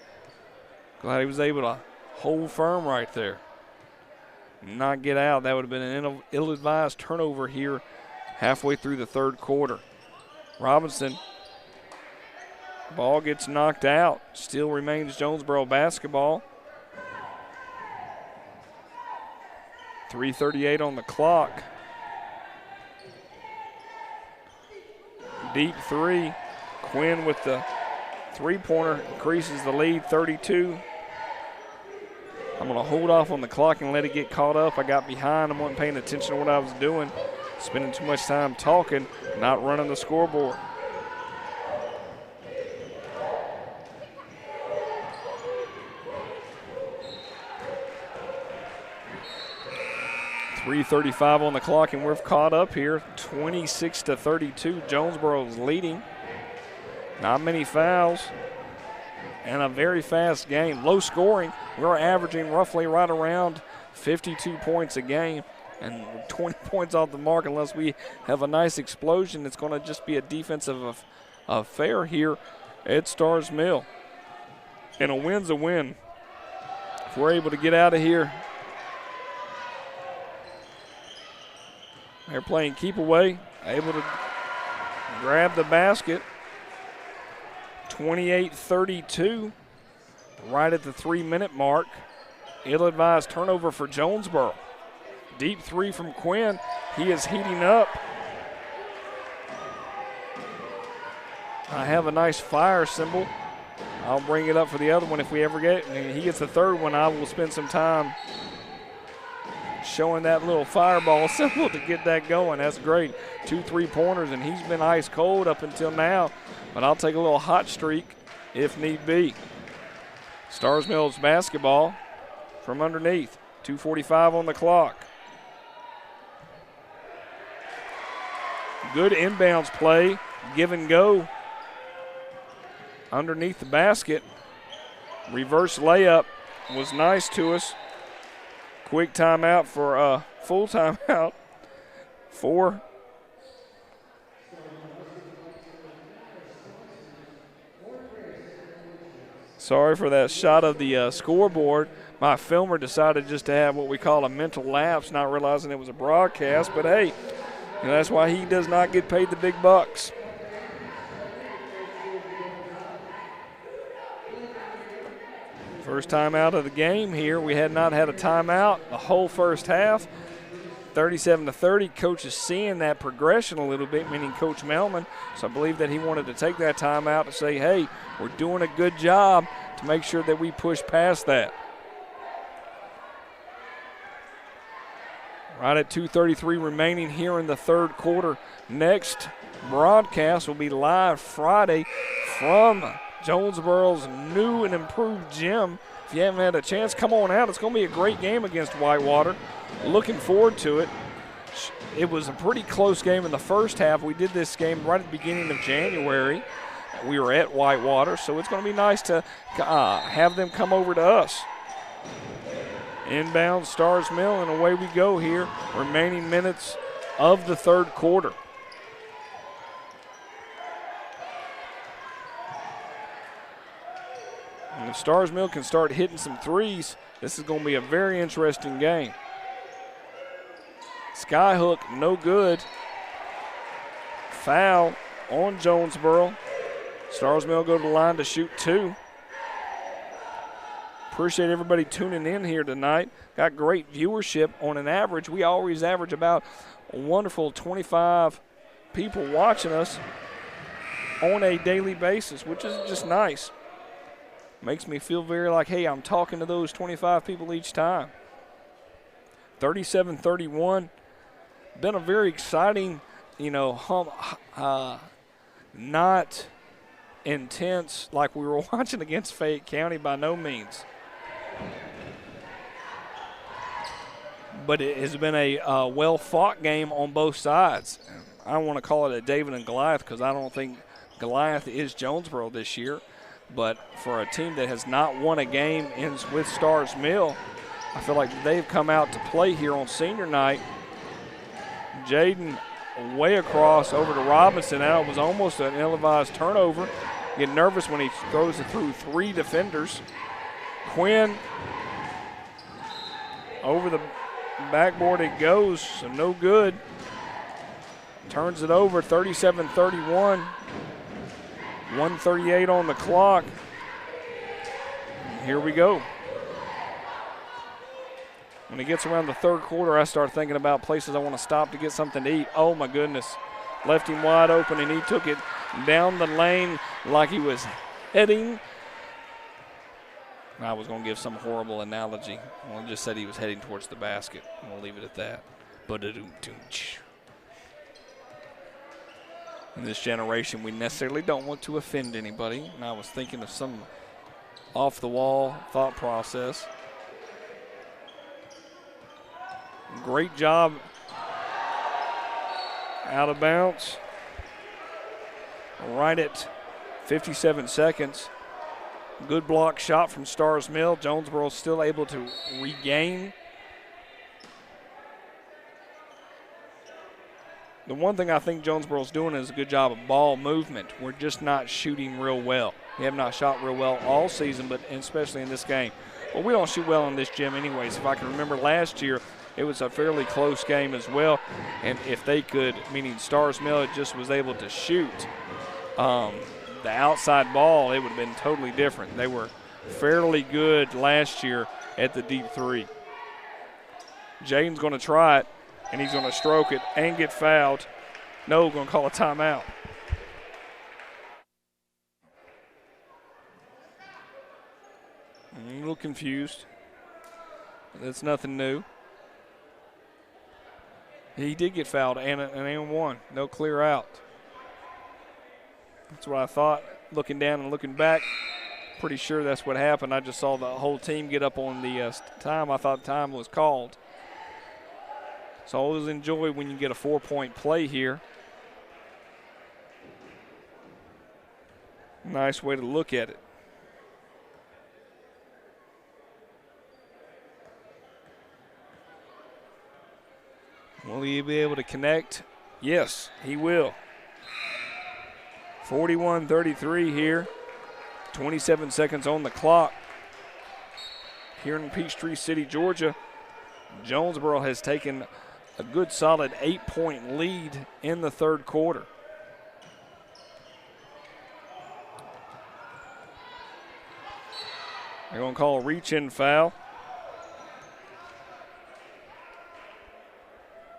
Glad he was able to hold firm right there. Not get out. That would have been an ill-advised turnover here halfway through the third quarter. Robinson, ball gets knocked out. Still remains Jonesboro basketball. 3:38 on the clock. Deep 3. Quinn with the three-pointer increases the lead, 32. I'm going to hold off on the clock and let it get caught up. I got behind. I wasn't paying attention to what I was doing. Spending too much time talking, not running the scoreboard. .335 on the clock, and we're caught up here, 26-32. Jonesboro's leading. Not many fouls, and a very fast game. Low scoring. We're averaging roughly right around 52 points a game, and 20 points off the mark unless we have a nice explosion. It's going to just be a defensive affair here at Starr's Mill. And a win's a win. If we're able to get out of here. They're playing keep away, able to grab the basket. 28-32, right at the 3-minute mark. Ill-advised turnover for Jonesboro. Deep 3 from Quinn. He is heating up. I have a nice fire symbol. I'll bring it up for the other one if we ever get it. And he gets the third one, I will spend some time showing that little fireball symbol to get that going. That's great. 2 3-pointers, and he's been ice cold up until now. But I'll take a little hot streak if need be. Starr's Mills basketball from underneath. 2:45 on the clock. Good inbounds play. Give and go. Underneath the basket. Reverse layup was nice to us. Quick timeout for a full timeout for sorry for that shot of the scoreboard. My filmer decided just to have what we call a mental lapse, not realizing it was a broadcast. But hey, that's why he does not get paid the big bucks. First timeout of the game here. We had not had a timeout the whole first half. 37-30. Coach is seeing that progression a little bit, meaning Coach Melman. So I believe that he wanted to take that timeout to say, hey, we're doing a good job to make sure that we push past that. Right at 2:33 remaining here in the third quarter. Next broadcast will be live Friday from Jonesboro's new and improved gym. If you haven't had a chance, come on out. It's going to be a great game against Whitewater. Looking forward to it. It was a pretty close game in the first half. We did this game right at the beginning of January. We were at Whitewater, so it's going to be nice to have them come over to us. Inbound Starr's Mill, and away we go here. Remaining minutes of the third quarter. And if Starr's Mill can start hitting some threes, this is going to be a very interesting game. Skyhook, no good. Foul on Jonesboro. Starr's Mill go to the line to shoot 2. Appreciate everybody tuning in here tonight. Got great viewership on an average. We always average about a wonderful 25 people watching us on a daily basis, which is just nice. Makes me feel very like, hey, I'm talking to those 25 people each time. 37-31. Been a very exciting, not intense like we were watching against Fayette County by no means. But it has been a well-fought game on both sides. I don't want to call it a David and Goliath because I don't think Goliath is Jonesboro this year. But for a team that has not won a game with Starr's Mill, I feel like they've come out to play here on senior night. Jaden way across over to Robinson. Now it was almost an ill-advised turnover. Get nervous when he throws it through 3 defenders. Quinn over the backboard it goes, so no good. Turns it over, 37-31. 1:38 on the clock. Here we go. When it gets around the third quarter, I start thinking about places I want to stop to get something to eat. Oh, my goodness. Left him wide open, and he took it down the lane like he was heading. I was going to give some horrible analogy. I just said he was heading towards the basket. We'll leave it at that. In this generation, we necessarily don't want to offend anybody. And I was thinking of some off-the-wall thought process. Great job out of bounds. Right at 57 seconds. Good block shot from Starr's Mill. Jonesboro still able to regain. The one thing I think Jonesboro's doing is a good job of ball movement. We're just not shooting real well. We have not shot real well all season, but especially in this game. Well, we don't shoot well in this gym anyways. If I can remember last year, it was a fairly close game as well. And if they could, meaning Starr's Mill just was able to shoot the outside ball, it would have been totally different. They were fairly good last year at the deep 3. Jaden's going to try it, and he's going to stroke it and get fouled. No, going to call a timeout. I'm a little confused. That's nothing new. He did get fouled and one. No clear out. That's what I thought. Looking down and looking back, pretty sure that's what happened. I just saw the whole team get up on the time. I thought the time was called. So I always enjoy when you get a 4-point play here. Nice way to look at it. Will he be able to connect? Yes, he will. 41-33 here. 27 seconds on the clock. Here in Peachtree City, Georgia, Jonesboro has taken a good solid 8-point lead in the third quarter. They're going to call a reach-in foul.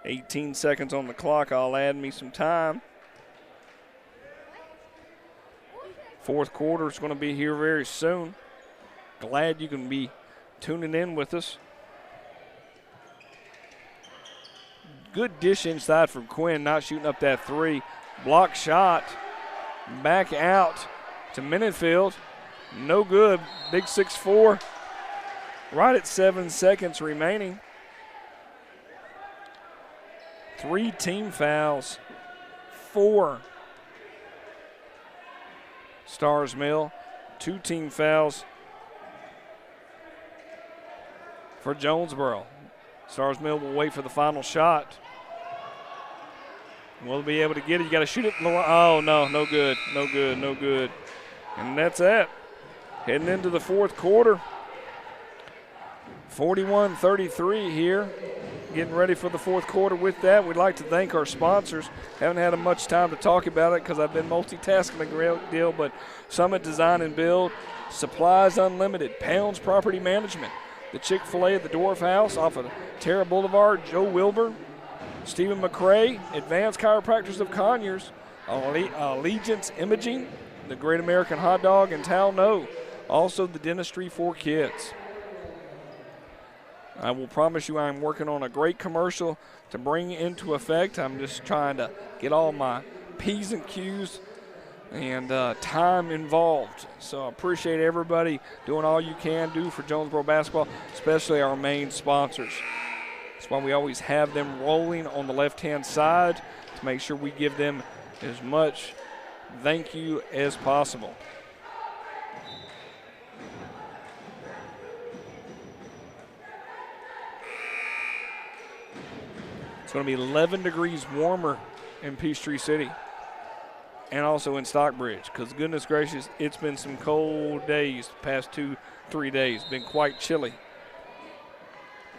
18 seconds on the clock. I'll add me some time. Fourth quarter is going to be here very soon. Glad you can be tuning in with us. Good dish inside from Quinn, not shooting up that three. Block shot. Back out to Minifield. No good. Big 6'4". Right at 7 seconds remaining. 3 team fouls. 4 Starr's Mill. 2 team fouls for Jonesboro. Starr's Mill will wait for the final shot. Will be able to get it. You got to shoot it. Oh, no, no good. No good, no good. And that's it. Heading into the fourth quarter. 41-33 here. Getting ready for the fourth quarter. With that, we'd like to thank our sponsors. Haven't had much time to talk about it because I've been multitasking a great deal, but Summit Design and Build, Supplies Unlimited, Pounds Property Management, the Chick-fil-A at the Dwarf House off of Terra Boulevard, Joe Wilbur, Stephen McCrae, Advanced Chiropractors of Conyers, Allegiance Imaging, the Great American Hot Dog, and Tal No. Also the Dentistry for Kids. I will promise you I'm working on a great commercial to bring into effect. I'm just trying to get all my P's and Q's and time involved. So I appreciate everybody doing all you can do for Jonesboro basketball, especially our main sponsors. That's why we always have them rolling on the left-hand side to make sure we give them as much thank you as possible. It's going to be 11 degrees warmer in Peachtree City and also in Stockbridge because, goodness gracious, it's been some cold days the past 2-3 days. Been quite chilly.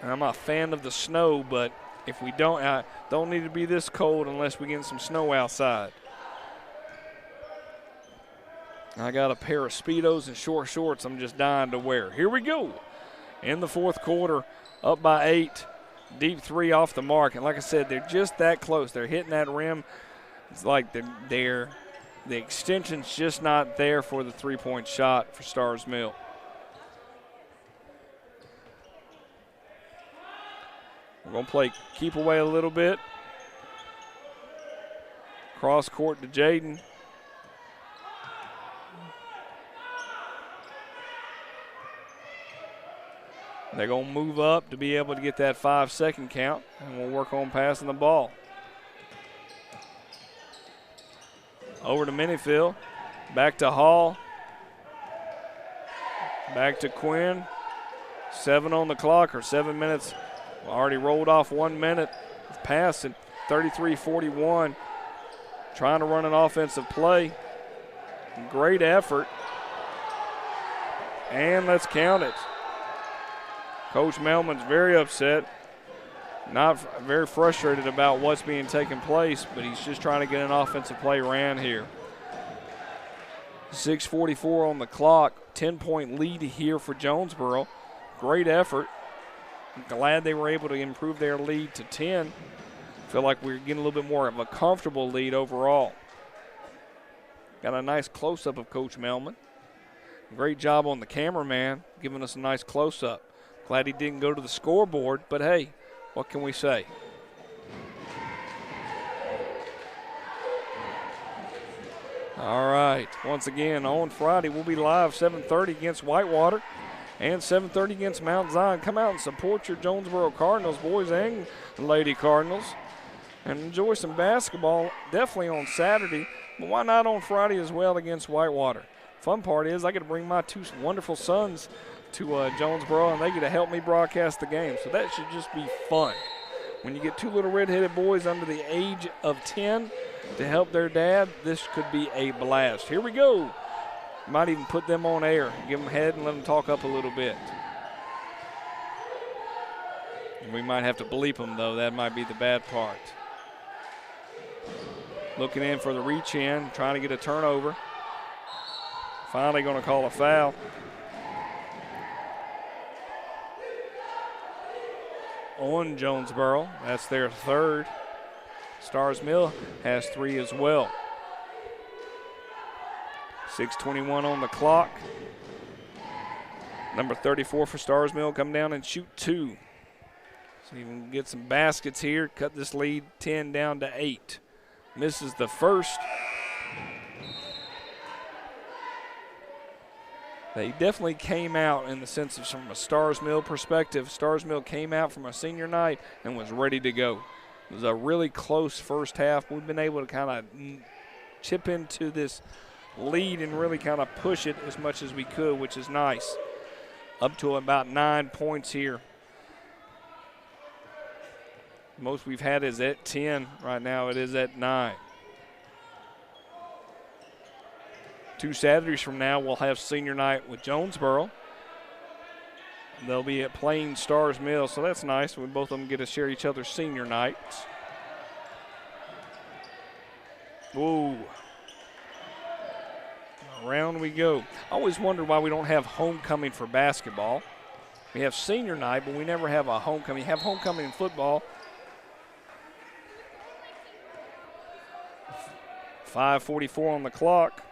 And I'm not a fan of the snow, but if we don't need to be this cold unless we get some snow outside. I got a pair of Speedos and short shorts I'm just dying to wear. Here we go. In the fourth quarter, up by 8. Deep three off the mark. And like I said, they're just that close. They're hitting that rim. It's like the extension's just not there for the three-point shot for Starr's Mill. We're going to play keep away a little bit. Cross court to Jaden. They're going to move up to be able to get that 5-second count, and we'll work on passing the ball. Over to Minifield. Back to Hall. Back to Quinn. 7 on the clock, or 7 minutes. Already rolled off 1 minute of passing. 33-41. Trying to run an offensive play. Great effort. And let's count it. Coach Melman's very upset, not very frustrated about what's being taken place, but he's just trying to get an offensive play ran here. 6:44 on the clock, 10-point lead here for Jonesboro. Great effort. I'm glad they were able to improve their lead to 10. Feel like we're getting a little bit more of a comfortable lead overall. Got a nice close-up of Coach Melman. Great job on the cameraman, giving us a nice close-up. Glad he didn't go to the scoreboard, but hey, what can we say? All right, once again, on Friday, we'll be live 7:30 against Whitewater and 7:30 against Mount Zion. Come out and support your Jonesboro Cardinals, boys and Lady Cardinals, and enjoy some basketball, definitely on Saturday, but why not on Friday as well against Whitewater? Fun part is I get to bring my 2 wonderful sons to Jonesboro, and they get to help me broadcast the game. So that should just be fun. When you get 2 little red-headed boys under the age of 10 to help their dad, this could be a blast. Here we go. Might even put them on air, give them a head and let them talk up a little bit. We might have to bleep them, though. That might be the bad part. Looking in for the reach in, trying to get a turnover. Finally going to call a foul. On Jonesboro. That's their 3rd. Starr's Mill has 3 as well. 6:21 on the clock. Number 34 for Starr's Mill come down and shoot 2. So you can get some baskets here, cut this lead 10 down to 8. Misses the first. They definitely came out in the sense of from a Starr's Mill perspective. Starr's Mill came out from a senior night and was ready to go. It was a really close first half. We've been able to kind of chip into this lead and really kind of push it as much as we could, which is nice. Up to about 9 points here. Most we've had is at 10. Right now it is at 9. 2 Saturdays from now, we'll have senior night with Jonesboro. They'll be at playing Starr's Mill, so that's nice. We both of them get to share each other's senior nights. Whoa. Around we go. I always wonder why we don't have homecoming for basketball. We have senior night, but we never have a homecoming. You have homecoming in football. 5:44 on the clock.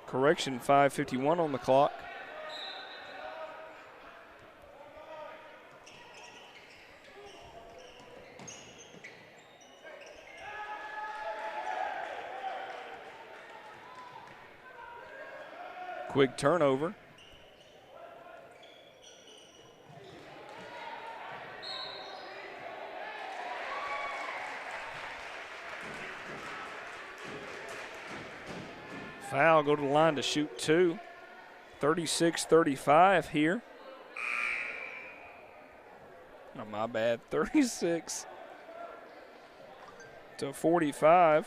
Correction, 5:51 on the clock. Quick turnover. Foul, go to the line to shoot 2. 36-35 here. Oh, my bad. 36-45.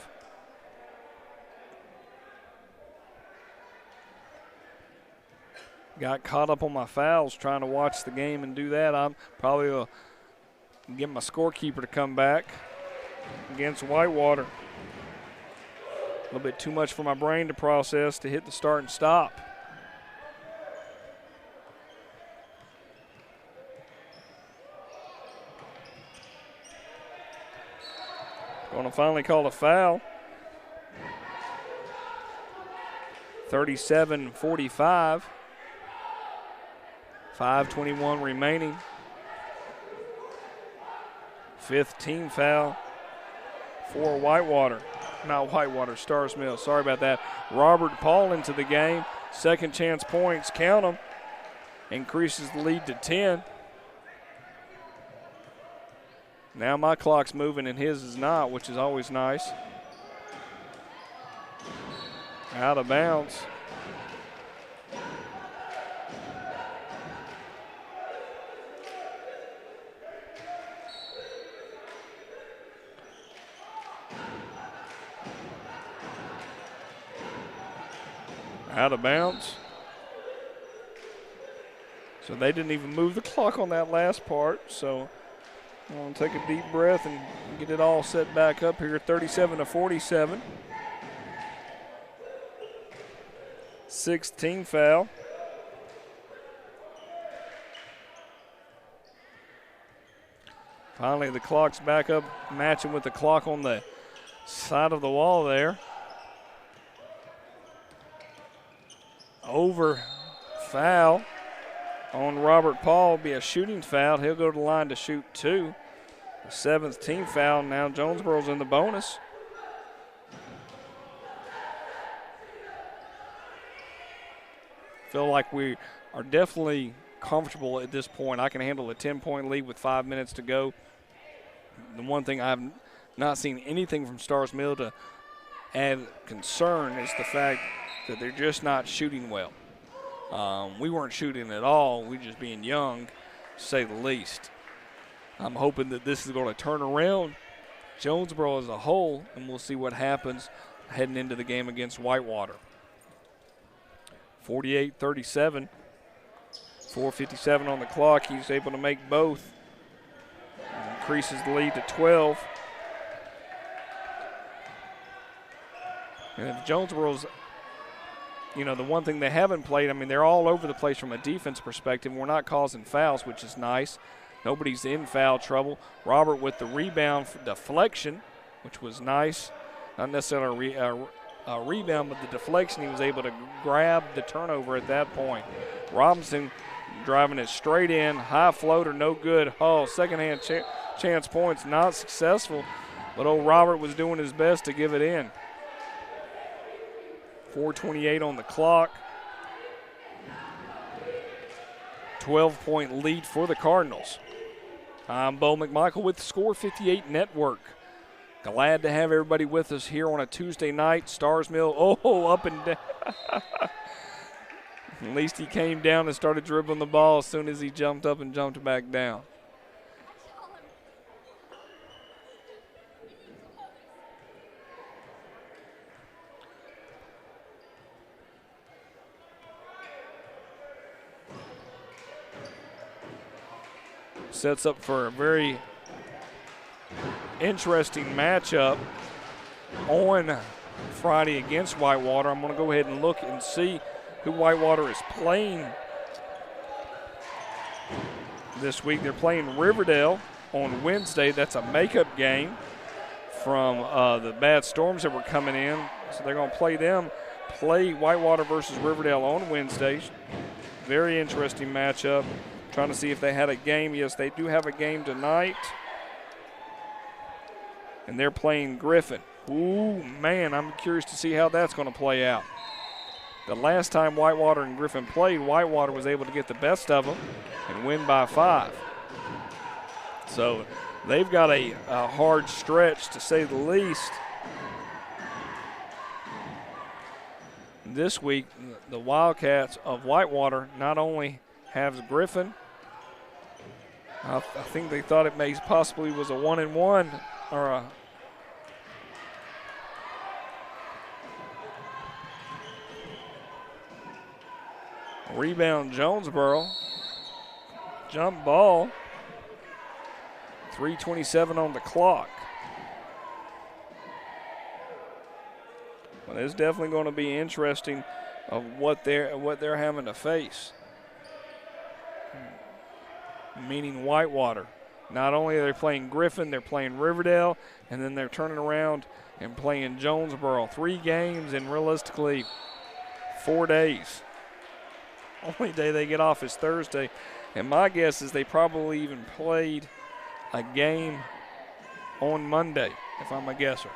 Got caught up on my fouls trying to watch the game and do that. I'm probably going to get my scorekeeper to come back against Whitewater. A little bit too much for my brain to process to hit the start and stop. Going to finally call a foul. 37-45. 5:21 remaining. 5th team foul for Whitewater. Not Whitewater, Starr's Mill. Sorry about that. Robert Paul into the game. Second chance points, count them. Increases the lead to 10. Now my clock's moving and his is not, which is always nice. Out of bounds. Out of bounds. So they didn't even move the clock on that last part. So I'm going to take a deep breath and get it all set back up here. 37-47. 16 foul. Finally, the clock's back up, matching with the clock on the side of the wall there. Over foul on Robert Paul will be a shooting foul. He'll go to the line to shoot 2. The 7th team foul. Now Jonesboro's in the bonus. Feel like we are definitely comfortable at this point. I can handle a 10-point lead with 5 minutes to go. The one thing I've not seen anything from Starr's Mill to add concern is the fact that they're just not shooting well. We weren't shooting at all. We just being young, to say the least. I'm hoping that this is going to turn around Jonesboro as a whole, and we'll see what happens heading into the game against Whitewater. 48-37. 4:57 on the clock. He's able to make both. Increases the lead to 12. And if Jonesboro's, the one thing they haven't played, they're all over the place from a defense perspective. We're not causing fouls, which is nice. Nobody's in foul trouble. Robert with the rebound for deflection, which was nice. Not necessarily rebound, but the deflection, he was able to grab the turnover at that point. Robinson driving it straight in, high floater, no good. Oh, second-hand chance points, not successful, but old Robert was doing his best to give it in. 4:28 on the clock. 12-point lead for the Cardinals. I'm Bo McMichael with the Score 58 Network. Glad to have everybody with us here on a Tuesday night. Starr's Mill, up and down. At least he came down and started dribbling the ball as soon as he jumped up and jumped back down. Sets up for a very interesting matchup on Friday against Whitewater. I'm going to go ahead and look and see who Whitewater is playing this week. They're playing Riverdale on Wednesday. That's a makeup game from the bad storms that were coming in. So they're going to play Whitewater versus Riverdale on Wednesday. Very interesting matchup. Trying to see if they had a game. Yes, they do have a game tonight. And they're playing Griffin. Ooh, man, I'm curious to see how that's going to play out. The last time Whitewater and Griffin played, Whitewater was able to get the best of them and win by 5. So they've got a hard stretch, to say the least. This week, the Wildcats of Whitewater not only have Griffin, I think they thought it may possibly was a 1-1 or a rebound. Jonesboro. Jump ball. 3:27 on the clock. Well, it's definitely going to be interesting of what they're having to face. Meaning Whitewater. Not only are they playing Griffin, they're playing Riverdale, and then they're turning around and playing Jonesboro. 3 games in realistically 4 days. Only day they get off is Thursday. And my guess is they probably even played a game on Monday, if I'm a guesser.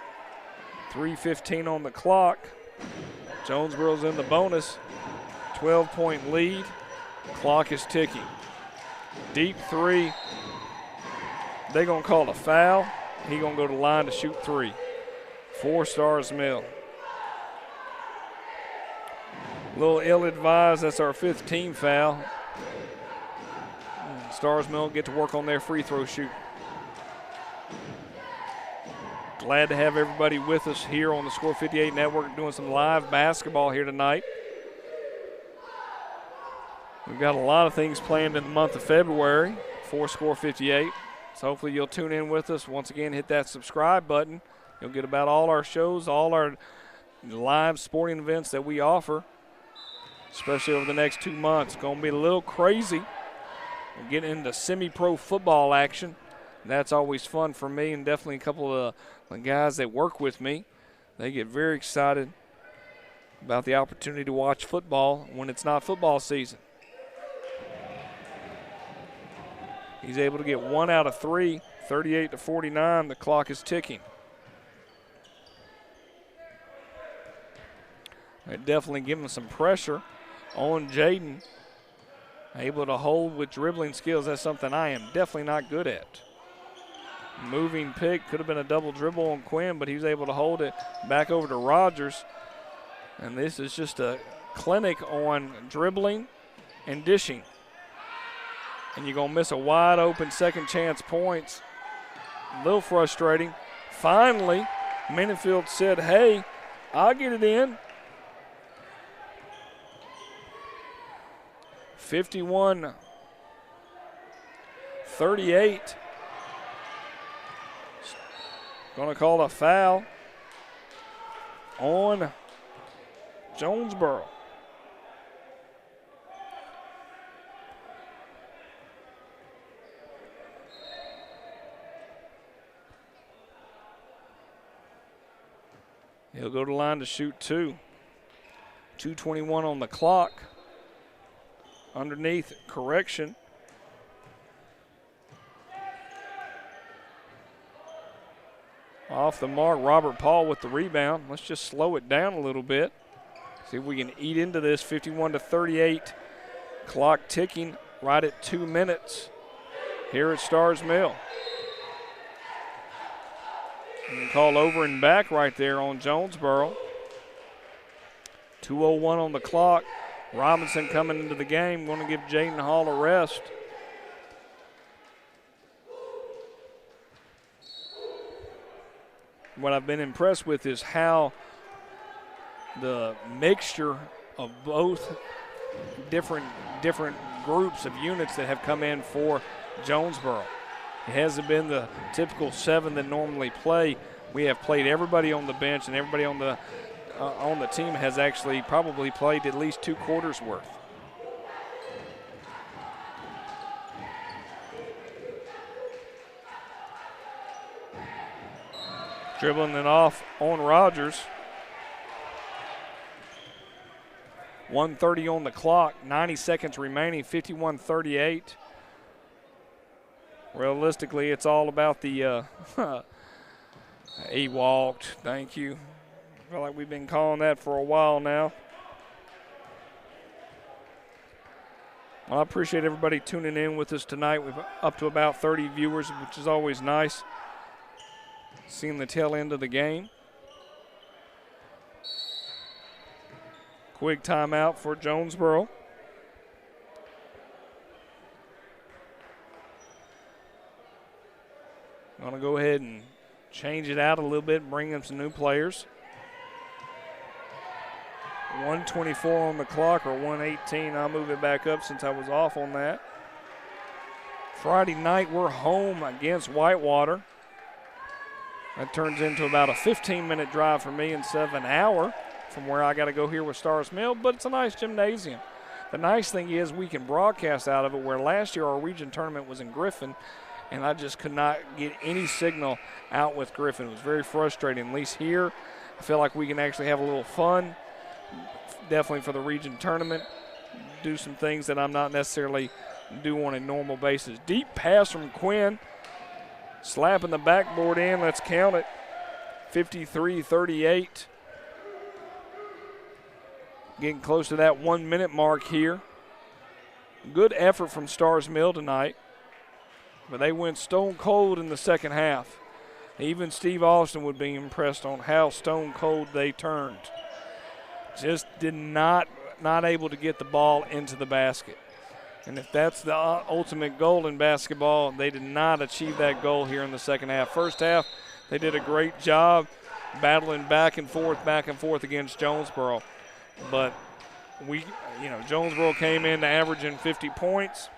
3:15 on the clock. Jonesboro's in the bonus. 12-point lead. Clock is ticking. Deep 3. They're going to call a foul. He's going to go to the line to shoot 3. 4 Starr's Mill. A little ill-advised. That's our 5th team foul. Starr's Mill get to work on their free throw shoot. Glad to have everybody with us here on the Score 58 Network doing some live basketball here tonight. We've got a lot of things planned in the month of February for Score 58. So hopefully you'll tune in with us. Once again, hit that subscribe button. You'll get about all our shows, all our live sporting events that we offer, especially over the next 2 months. Going to be a little crazy. We're getting into semi-pro football action. That's always fun for me, and definitely a couple of the guys that work with me. They get very excited about the opportunity to watch football when it's not football season. He's able to get 1 out of 3, 38-49. The clock is ticking. They're definitely giving some pressure on Jaden. Able to hold with dribbling skills. That's something I am definitely not good at. Moving pick. Could have been a double dribble on Quinn, but he was able to hold it back over to Rogers. And this is just a clinic on dribbling and dishing. And you're going to miss a wide open second chance points. A little frustrating. Finally, Mendenfield said, hey, I'll get it in. 51-38. Going to call a foul on Jonesboro. He'll go to the line to shoot two. 2:21 on the clock. Underneath, correction. Off the mark, Robert Paul with the rebound. Let's just slow it down a little bit. See if we can eat into this. 51-38. Clock ticking right at 2 minutes here at Starr's Mill. And call over and back right there on Jonesboro. 2:01 on the clock. Robinson coming into the game. Going to give Jaden Hall a rest. What I've been impressed with is how the mixture of both different groups of units that have come in for Jonesboro. It hasn't been the typical 7 that normally play. We have played everybody on the bench, and everybody on the team has actually probably played at least 2 quarters worth. Dribbling it off on Rogers. 1:30 on the clock, 90 seconds remaining, 51-38. Realistically, it's all about the he walked, thank you. I feel like we've been calling that for a while now. Well, I appreciate everybody tuning in with us tonight. We've up to about 30 viewers, which is always nice. Seeing the tail end of the game. Quick timeout for Jonesboro. Going to go ahead and change it out a little bit and bring in some new players. 1:24 on the clock, or 1:18. I'll move it back up since I was off on that. Friday night, we're home against Whitewater. That turns into about a 15-minute drive for me instead of an hour from where I got to go here with Starr's Mill, but it's a nice gymnasium. The nice thing is we can broadcast out of it, where last year our region tournament was in Griffin, and I just could not get any signal out with Griffin. It was very frustrating. At least here, I feel like we can actually have a little fun, definitely for the region tournament, do some things that I'm not necessarily do on a normal basis. Deep pass from Quinn. Slapping the backboard in, let's count it. 53-38. Getting close to that 1 minute mark here. Good effort from Starr's Mill tonight, but they went stone cold in the second half. Even Steve Austin would be impressed on how stone cold they turned. Just did not able to get the ball into the basket. And if that's the ultimate goal in basketball, they did not achieve that goal here in the second half. First half, they did a great job battling back and forth against Jonesboro. But Jonesboro came in to averaging 50 points,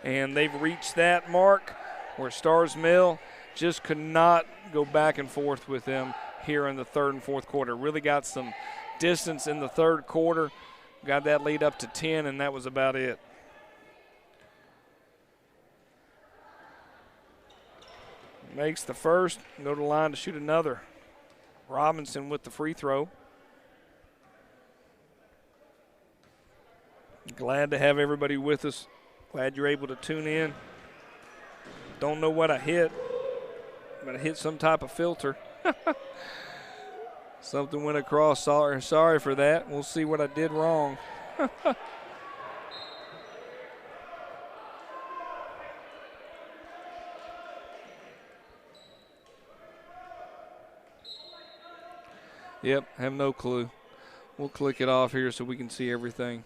and they've reached that mark where Starr's Mill just could not go back and forth with them here in the third and fourth quarter. Really got some distance in the third quarter. Got that lead up to 10, and that was about it. Makes the first, go to the line to shoot another. Robinson with the free throw. Glad to have everybody with us. Glad you're able to tune in. Don't know what I hit, but I hit some type of filter. Something went across. Sorry for that. We'll see what I did wrong. Yep, have no clue. We'll click it off here so we can see everything.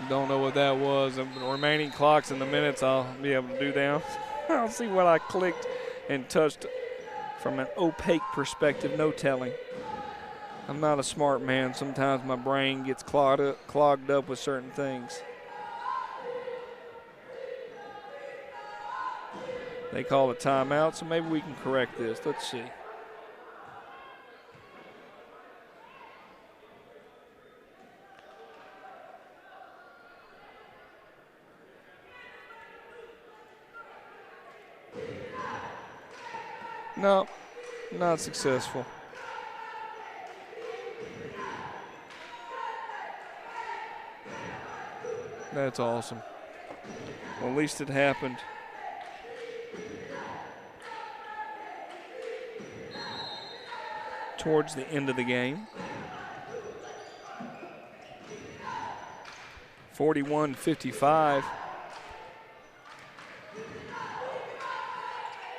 Don't know what that was. The remaining clocks and the minutes I'll be able to do down. I'll see what I clicked and touched. From an opaque perspective, no telling. I'm not a smart man. Sometimes my brain gets clogged up with certain things. They call a timeout, so maybe we can correct this. Let's see. No, Not successful. That's awesome. Well, at least it happened. Towards the end of the game. 41-55.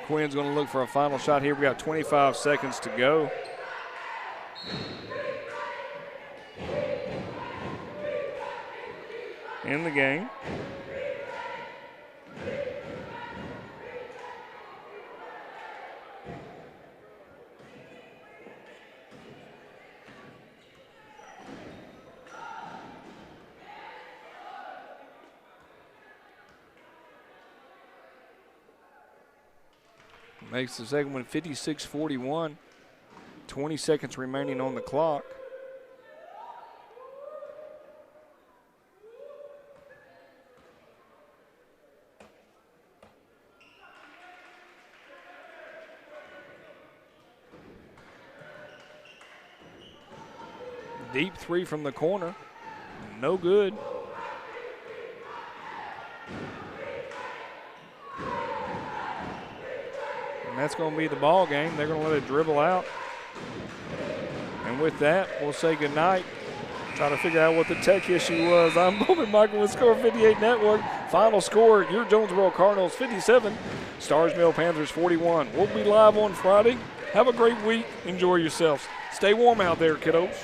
Quinn's going to look for a final shot here. We got 25 seconds to go. In the game. Makes the second one 56-41. 20 seconds remaining on the clock. Deep three from the corner. No good. And that's going to be the ball game. They're going to let it dribble out. And with that, we'll say goodnight. Trying to figure out what the tech issue was. I'm Bowman Michael with Score 58 Network. Final score, your Jonesboro Cardinals 57, Starr's Mill Panthers 41. We'll be live on Friday. Have a great week. Enjoy yourselves. Stay warm out there, kiddos.